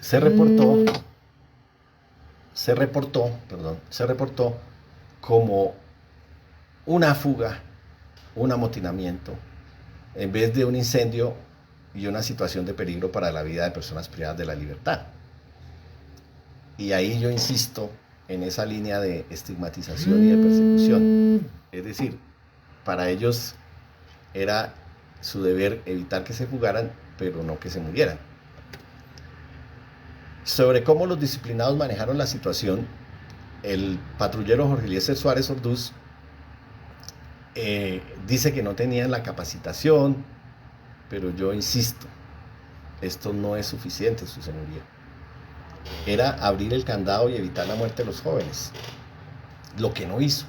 se reportó como una fuga, un amotinamiento, en vez de un incendio y una situación de peligro para la vida de personas privadas de la libertad. Y ahí yo insisto en esa línea de estigmatización y de persecución. Es decir, para ellos era su deber evitar que se fugaran, pero no que se murieran. Sobre cómo los disciplinados manejaron la situación, el patrullero Jorge Eliezer Suárez Orduz dice que no tenían la capacitación, pero yo insisto, esto no es suficiente, su señoría. Era abrir el candado y evitar la muerte de los jóvenes, lo que no hizo.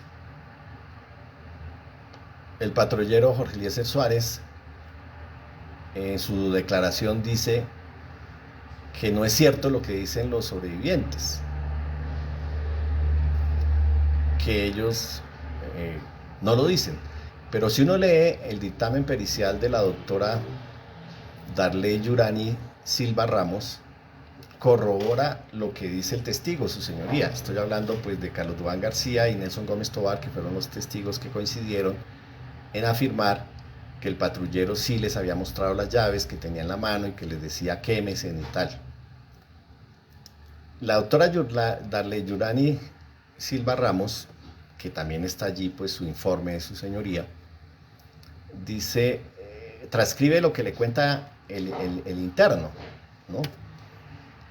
El patrullero Jorge Eliezer Suárez, en su declaración, dice que no es cierto lo que dicen los sobrevivientes, que ellos no lo dicen. Pero si uno lee el dictamen pericial de la doctora Darley Yurani Silva Ramos, corrobora lo que dice el testigo, su señoría. Estoy hablando pues de Carlos Duván García y Nelson Gómez Tobar, que fueron los testigos que coincidieron en afirmar que el patrullero sí les había mostrado las llaves que tenía en la mano y que les decía quémese y tal. La doctora Darley Yurani Silva Ramos, que también está allí pues su informe de su señoría, dice, transcribe lo que le cuenta el interno, ¿no?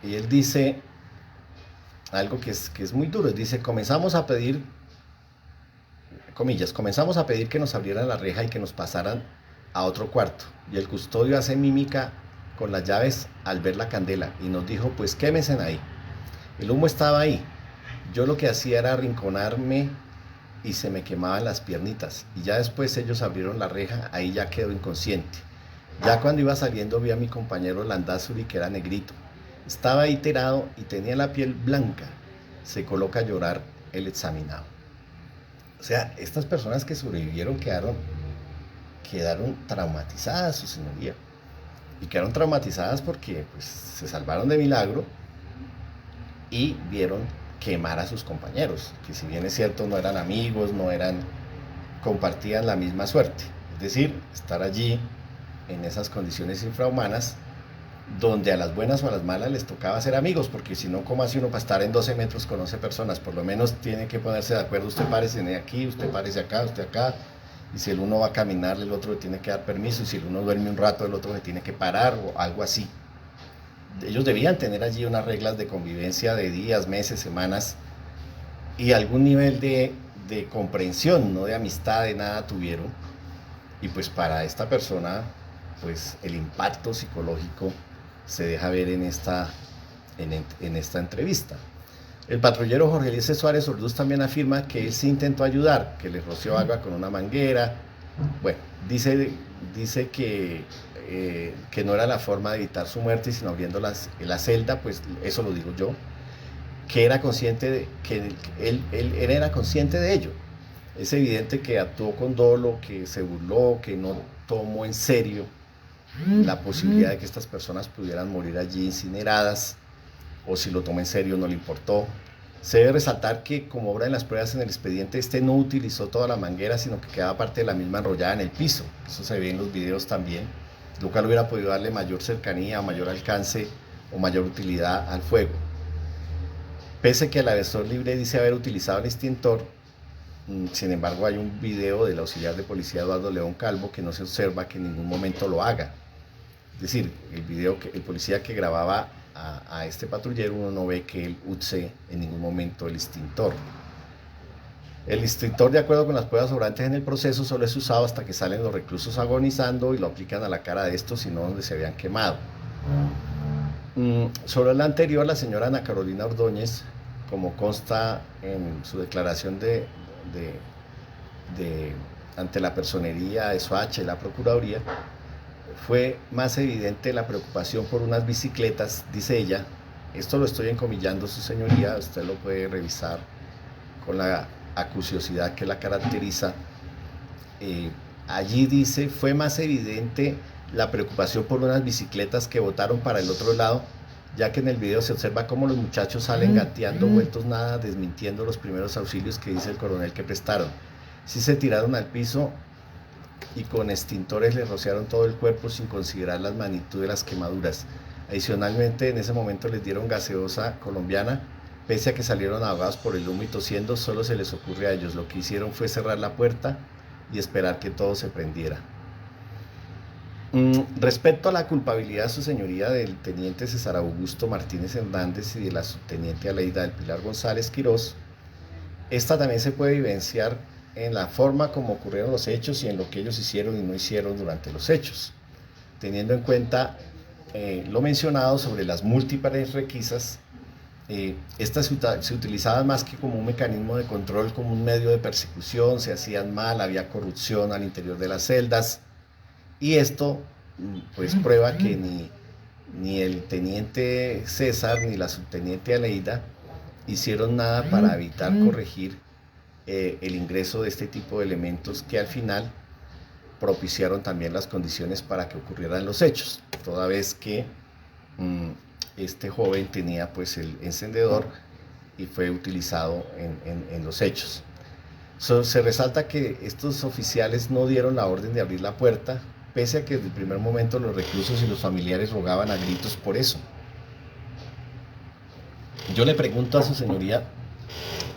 Y él dice algo que es muy duro. Dice, comenzamos a pedir, comillas, comenzamos a pedir que nos abrieran la reja y que nos pasaran a otro cuarto. Y el custodio hace mímica con las llaves al ver la candela y nos dijo, pues quémense ahí. El humo estaba ahí. Yo lo que hacía era arrinconarme y se me quemaban las piernitas. Y ya después ellos abrieron la reja, ahí ya quedó inconsciente. Ya cuando iba saliendo vi a mi compañero Landazuri, que era negrito. Estaba ahí tirado y tenía la piel blanca. Se coloca a llorar el examinado. O sea, estas personas que sobrevivieron quedaron traumatizadas, su señoría. Y quedaron traumatizadas porque pues, se salvaron de milagro y vieron quemar a sus compañeros, que si bien es cierto no eran amigos, compartían la misma suerte. Es decir, estar allí en esas condiciones infrahumanas, donde a las buenas o a las malas les tocaba ser amigos, porque si no, ¿cómo hace uno para estar en 12 metros con 11 personas? Por lo menos tiene que ponerse de acuerdo, usted párese aquí, usted párese acá, usted acá, y si el uno va a caminar, el otro le tiene que dar permiso, y si el uno duerme un rato, el otro le tiene que parar, o algo así. Ellos debían tener allí unas reglas de convivencia de días, meses, semanas, y algún nivel de comprensión, no de amistad, de nada tuvieron, y pues para esta persona, pues el impacto psicológico se deja ver en esta entrevista. El patrullero Jorge Eliezer Suárez Orduz también afirma que él sí intentó ayudar, que le roció agua con una manguera. Bueno, dice que no era la forma de evitar su muerte, sino abriendo la celda, pues eso lo digo yo, que era consciente él era consciente de ello. Es evidente que actuó con dolo, que se burló, que no tomó en serio la posibilidad de que estas personas pudieran morir allí incineradas, o si lo tomó en serio no le importó. Se debe resaltar que, como obra en las pruebas en el expediente, no utilizó toda la manguera, sino que quedaba parte de la misma enrollada en el piso. Eso se ve en los videos también, lo cual hubiera podido darle mayor cercanía, mayor alcance o mayor utilidad al fuego. Pese que el agresor libre dice haber utilizado el extintor, sin embargo hay un video del auxiliar de policía Eduardo León Calvo que no se observa que en ningún momento lo haga. Es decir, el policía que grababa a este patrullero, uno no ve que él use en ningún momento el extintor. El extintor, de acuerdo con las pruebas sobrantes en el proceso, solo es usado hasta que salen los reclusos agonizando y lo aplican a la cara de estos, sino donde se habían quemado. Sobre el anterior, la señora Ana Carolina Ordóñez, como consta en su declaración ante la personería de SOACH y la Procuraduría, fue más evidente la preocupación por unas bicicletas, dice ella. Esto lo estoy encomillando, su señoría, usted lo puede revisar con la acuciosidad que la caracteriza. Allí dice, fue más evidente la preocupación por unas bicicletas que botaron para el otro lado, ya que en el video se observa cómo los muchachos salen gateando, vueltos nada, desmintiendo los primeros auxilios que dice el coronel que prestaron. Sí se tiraron al piso y con extintores le rociaron todo el cuerpo sin considerar la magnitud de las quemaduras. Adicionalmente, en ese momento les dieron gaseosa colombiana, pese a que salieron ahogados por el humo y tosiendo, solo se les ocurre a ellos. Lo que hicieron fue cerrar la puerta y esperar que todo se prendiera. Respecto a la culpabilidad, su señoría, del teniente César Augusto Martínez Hernández y de la subteniente Aleida del Pilar González Quirós, esta también se puede evidenciar en la forma como ocurrieron los hechos y en lo que ellos hicieron y no hicieron durante los hechos, teniendo en cuenta lo mencionado sobre las múltiples requisas. Estas se utilizaban más que como un mecanismo de control, como un medio de persecución, se hacían mal, había corrupción al interior de las celdas, y esto pues prueba que ni el teniente César ni la subteniente Aleida hicieron nada para evitar corregir el ingreso de este tipo de elementos que al final propiciaron también las condiciones para que ocurrieran los hechos, toda vez que este joven tenía pues el encendedor y fue utilizado en los hechos. Se resalta que estos oficiales no dieron la orden de abrir la puerta, pese a que desde el primer momento los reclusos y los familiares rogaban a gritos por eso. Yo le pregunto a su señoría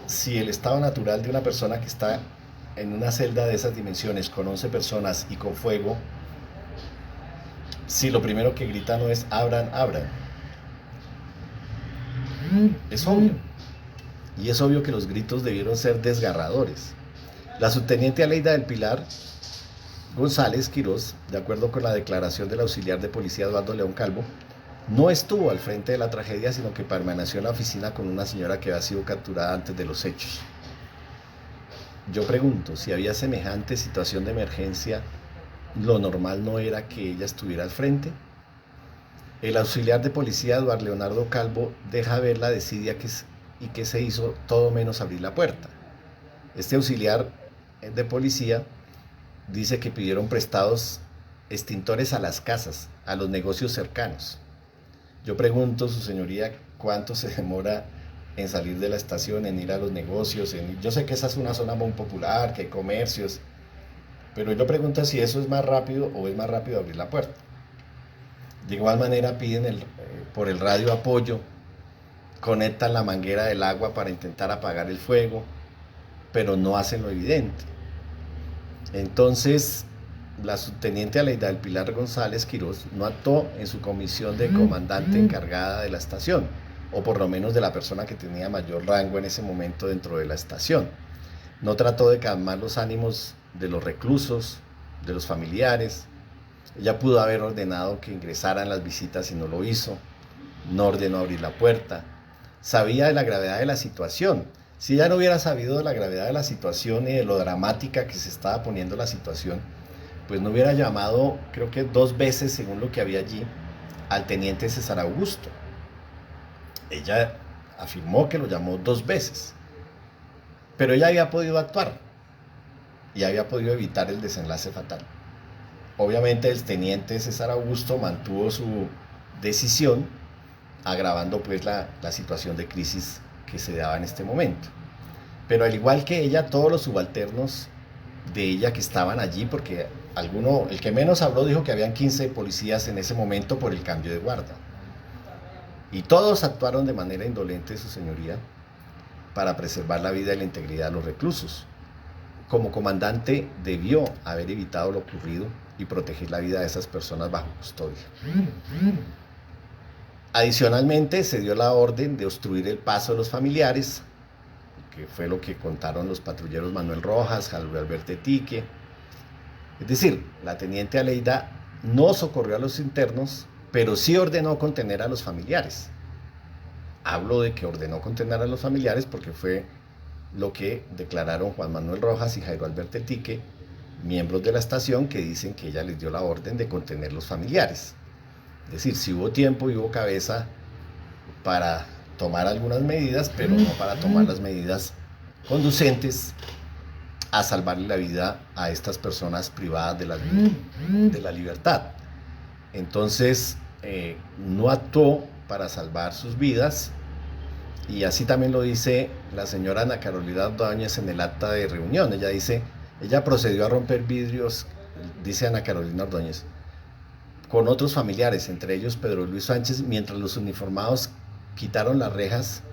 si el estado natural de una persona que está en una celda de esas dimensiones con 11 personas y con fuego, si lo primero que grita no es abran, abran? Es obvio. Y es obvio que los gritos debieron ser desgarradores. La subteniente Aleida del Pilar González Quirós, de acuerdo con la declaración del auxiliar de policía Eduardo León Calvo, no estuvo al frente de la tragedia, sino que permaneció en la oficina con una señora que había sido capturada antes de los hechos. Yo pregunto, si había semejante situación de emergencia, ¿lo normal no era que ella estuviera al frente? El auxiliar de policía Eduardo Leonardo Calvo deja ver la desidia y que se hizo todo menos abrir la puerta. Este auxiliar de policía dice que pidieron prestados extintores a las casas, a los negocios cercanos. Yo pregunto, su señoría, ¿cuánto se demora en salir de la estación, en ir a los negocios? Yo sé que esa es una zona muy popular, que hay comercios, pero yo pregunto si eso es más rápido o es más rápido abrir la puerta. De igual manera piden por el radio apoyo, conectan la manguera del agua para intentar apagar el fuego, pero no hacen lo evidente. Entonces, la subteniente Aleida del Pilar González Quirós no actuó en su comisión de comandante encargada de la estación, o por lo menos de la persona que tenía mayor rango en ese momento dentro de la estación. No trató de calmar los ánimos de los reclusos, de los familiares. Ella pudo haber ordenado que ingresaran las visitas y no lo hizo. No ordenó abrir la puerta. Sabía de la gravedad de la situación. Si ella no hubiera sabido de la gravedad de la situación y de lo dramática que se estaba poniendo la situación, pues no hubiera llamado, creo que 2 veces, según lo que había allí, al teniente César Augusto. Ella afirmó que lo llamó 2 veces, pero ella había podido actuar y había podido evitar el desenlace fatal. Obviamente el teniente César Augusto mantuvo su decisión, agravando pues la situación de crisis que se daba en este momento. Pero al igual que ella, todos los subalternos de ella que estaban allí, porque el que menos habló dijo que habían 15 policías en ese momento por el cambio de guardia. Y todos actuaron de manera indolente, su señoría, para preservar la vida y la integridad de los reclusos. Como comandante debió haber evitado lo ocurrido y proteger la vida de esas personas bajo custodia. Adicionalmente, se dio la orden de obstruir el paso de los familiares, que fue lo que contaron los patrulleros Manuel Rojas, Javier Alberto Tique. Es decir, la teniente Aleida no socorrió a los internos, pero sí ordenó contener a los familiares. Hablo de que ordenó contener a los familiares porque fue lo que declararon Juan Manuel Rojas y Jairo Alberto Tique, miembros de la estación, que dicen que ella les dio la orden de contener los familiares. Es decir, sí hubo tiempo y hubo cabeza para tomar algunas medidas, pero no para tomar las medidas conducentes a salvarle la vida a estas personas privadas de la libertad. Entonces, no actuó para salvar sus vidas, y así también lo dice la señora Ana Carolina Ordóñez en el acta de reunión. Ella dice, ella procedió a romper vidrios, dice Ana Carolina Ordóñez, con otros familiares, entre ellos Pedro Luis Sánchez, mientras los uniformados quitaron las rejas,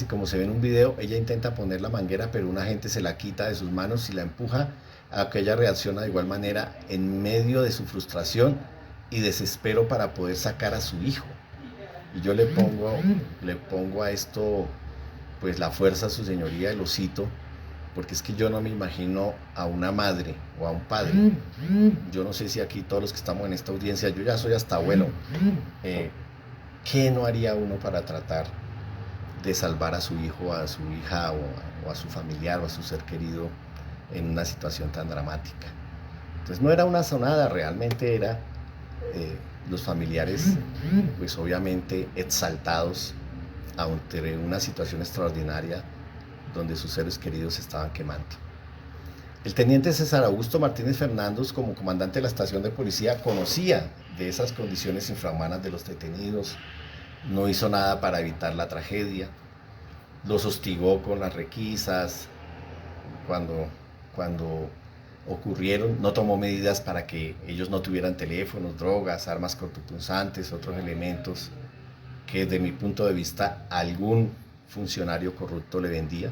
y como se ve en un video, ella intenta poner la manguera, pero un agente se la quita de sus manos y la empuja, a que ella reacciona de igual manera en medio de su frustración y desespero para poder sacar a su hijo. Y yo le pongo a esto pues la fuerza a su señoría, y lo cito, porque es que yo no me imagino a una madre o a un padre. Yo no sé si aquí todos los que estamos en esta audiencia, yo ya soy hasta abuelo, ¿qué no haría uno para tratar de salvar a su hijo, a su hija o a su familiar o a su ser querido en una situación tan dramática? Entonces no era una sonada, realmente era los familiares pues obviamente exaltados ante una situación extraordinaria donde sus seres queridos se estaban quemando. El teniente César Augusto Martínez Fernández, como comandante de la estación de policía, conocía de esas condiciones infrahumanas de los detenidos, no hizo nada para evitar la tragedia, los hostigó con las requisas, cuando ocurrieron, no tomó medidas para que ellos no tuvieran teléfonos, drogas, armas cortopunzantes, otros elementos que desde mi punto de vista algún funcionario corrupto le vendía.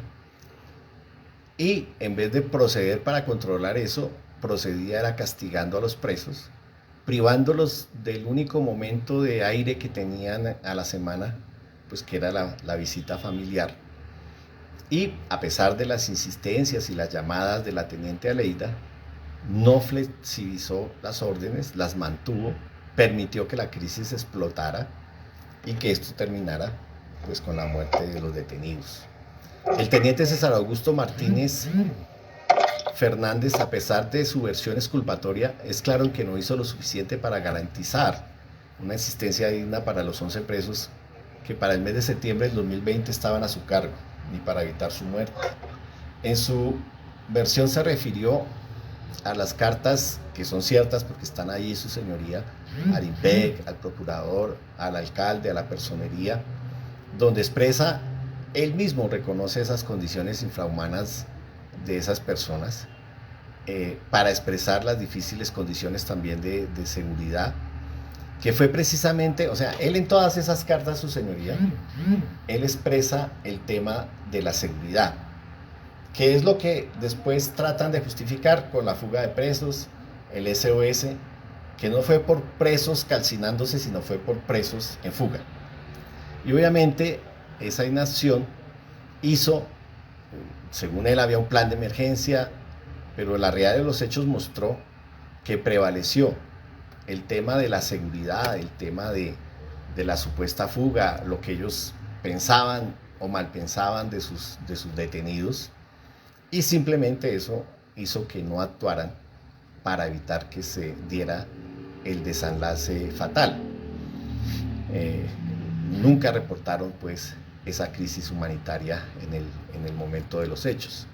y en vez de proceder para controlar eso, procedía era castigando a los presos, privándolos del único momento de aire que tenían a la semana, pues que era la visita familiar. Y a pesar de las insistencias y las llamadas de la teniente Aleida, no flexibilizó las órdenes, las mantuvo, permitió que la crisis explotara y que esto terminara pues con la muerte de los detenidos. El teniente César Augusto Martínez Fernández, a pesar de su versión exculpatoria, es claro en que no hizo lo suficiente para garantizar una existencia digna para los 11 presos que para el mes de septiembre del 2020 estaban a su cargo, ni para evitar su muerte. En su versión se refirió a las cartas, que son ciertas porque están ahí su señoría, al IMPEC, al procurador, al alcalde, a la personería, donde expresa, él mismo reconoce esas condiciones infrahumanas de esas personas, para expresar las difíciles condiciones también de seguridad, que fue precisamente, o sea, él en todas esas cartas, su señoría, él expresa el tema de la seguridad, que es lo que después tratan de justificar con la fuga de presos, el SOS, que no fue por presos calcinándose, sino fue por presos en fuga. Y obviamente esa inacción hizo, según él había un plan de emergencia, pero la realidad de los hechos mostró que prevaleció el tema de la seguridad, el tema de la supuesta fuga, lo que ellos pensaban o mal pensaban de sus detenidos, y simplemente eso hizo que no actuaran para evitar que se diera el desenlace fatal. Nunca reportaron pues esa crisis humanitaria en el momento de los hechos.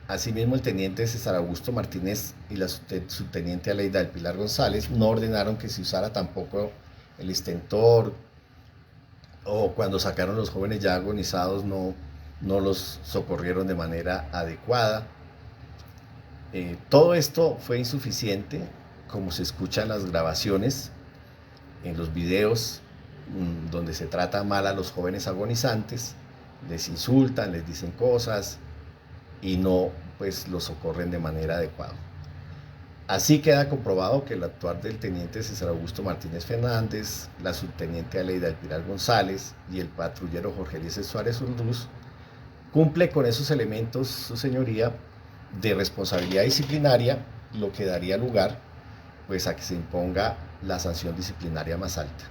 Asimismo, el teniente César Augusto Martínez y la subteniente Aleida del Pilar González no ordenaron que se usara tampoco el extintor, o cuando sacaron los jóvenes ya agonizados no los socorrieron de manera adecuada. Todo esto fue insuficiente, como se escucha en las grabaciones, en los videos, donde se trata mal a los jóvenes agonizantes, les insultan, les dicen cosas y no pues los socorren de manera adecuada. Así queda comprobado que el actuar del teniente César Augusto Martínez Fernández, la subteniente Aleida del Pilar González y el patrullero Jorge Eliezer Suárez Orduz cumple con esos elementos, su señoría, de responsabilidad disciplinaria, lo que daría lugar pues a que se imponga la sanción disciplinaria más alta.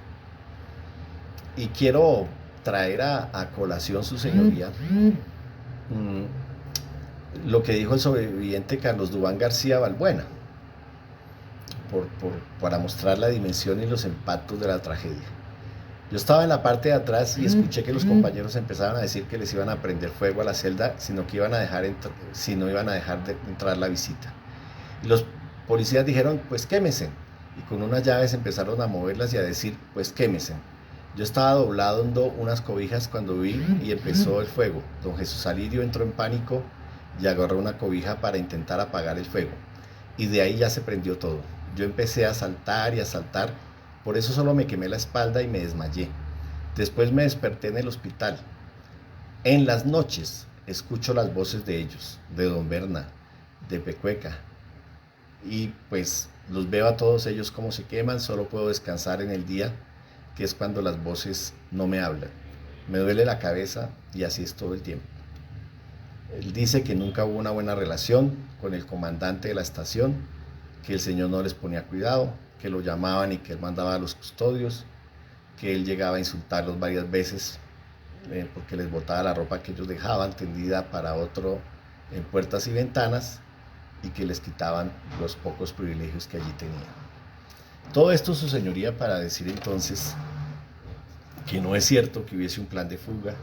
Y quiero traer a colación, su señoría, lo que dijo el sobreviviente Carlos Duván García Balbuena, para mostrar la dimensión y los impactos de la tragedia. Yo estaba en la parte de atrás y escuché que los compañeros empezaban a decir que les iban a prender fuego a la celda si no iban a dejar de entrar la visita. Y los policías dijeron, pues quémese. Y con unas llaves empezaron a moverlas y a decir, pues quémese. Yo estaba doblando unas cobijas cuando vi y empezó el fuego. Don Jesús Alirio entró en pánico y agarró una cobija para intentar apagar el fuego. Y de ahí ya se prendió todo. Yo empecé a saltar y a saltar, por eso solo me quemé la espalda y me desmayé. Después me desperté en el hospital. En las noches escucho las voces de ellos, de Don Berna, de Pecueca, y pues los veo a todos ellos como se queman. Solo puedo descansar en el día, que es cuando las voces no me hablan. Me duele la cabeza y así es todo el tiempo. Él dice que nunca hubo una buena relación con el comandante de la estación, que el señor no les ponía cuidado, que lo llamaban y que él mandaba a los custodios, que él llegaba a insultarlos varias veces porque les botaba la ropa que ellos dejaban tendida para otro en puertas y ventanas, y que les quitaban los pocos privilegios que allí tenían. Todo esto, su señoría, para decir entonces que no es cierto que hubiese un plan de fuga,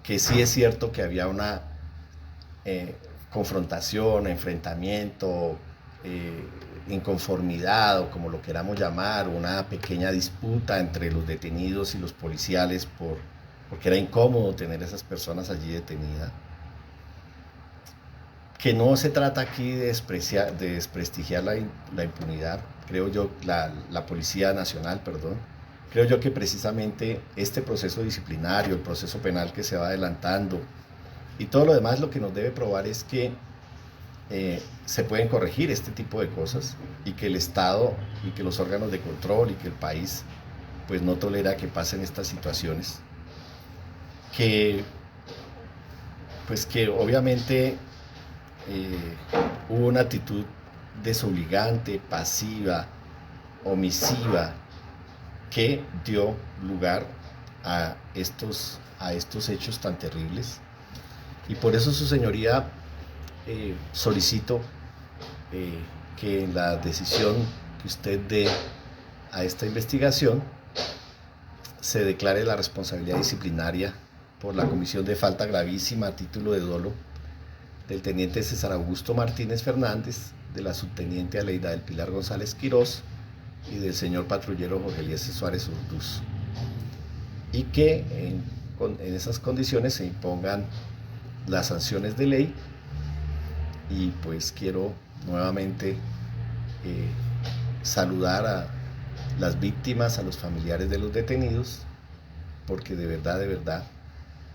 que sí es cierto que había una confrontación, enfrentamiento, inconformidad, o como lo queramos llamar, una pequeña disputa entre los detenidos y los policiales porque era incómodo tener a esas personas allí detenidas. Que no se trata aquí de desprestigiar la impunidad, creo yo, la Policía Nacional, perdón. Creo yo que precisamente este proceso disciplinario, el proceso penal que se va adelantando, Y todo lo demás lo que nos debe probar es que se pueden corregir este tipo de cosas y que el Estado y que los órganos de control y que el país pues no tolera que pasen estas situaciones, que obviamente hubo una actitud desobligante, pasiva, omisiva, que dio lugar a estos hechos tan terribles. Y por eso, su señoría, solicito que en la decisión que usted dé a esta investigación se declare la responsabilidad disciplinaria por la comisión de falta gravísima a título de dolo del teniente César Augusto Martínez Fernández, de la subteniente Aleida del Pilar González Quirós y del señor patrullero Jorge Eliezer Suárez Orduz, y que en esas condiciones se impongan las sanciones de ley. Y pues quiero nuevamente saludar a las víctimas, a los familiares de los detenidos, porque de verdad,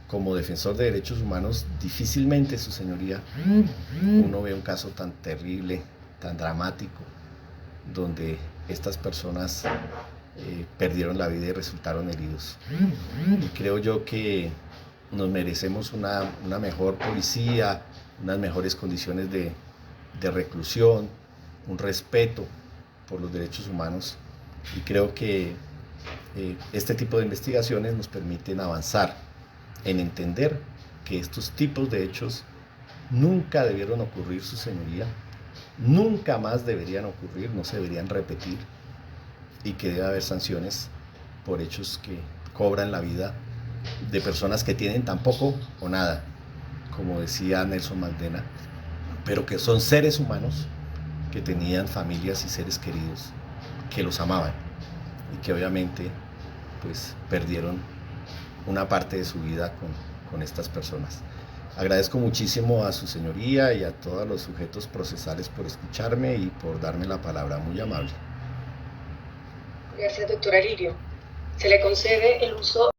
como defensor de derechos humanos, difícilmente, su señoría, uno ve un caso tan terrible, tan dramático, donde estas personas perdieron la vida y resultaron heridos. Y creo yo que nos merecemos una mejor policía, unas mejores condiciones de reclusión, un respeto por los derechos humanos, y creo que este tipo de investigaciones nos permiten avanzar en entender que estos tipos de hechos nunca debieron ocurrir, su señoría, nunca más deberían ocurrir, no se deberían repetir, y que debe haber sanciones por hechos que cobran la vida de personas que tienen tan poco o nada, como decía Nelson Mandela, pero que son seres humanos que tenían familias y seres queridos que los amaban y que obviamente pues perdieron una parte de su vida con estas personas. Agradezco muchísimo a su señoría y a todos los sujetos procesales por escucharme y por darme la palabra, muy amable. Gracias, doctor Alirio. Se le concede el uso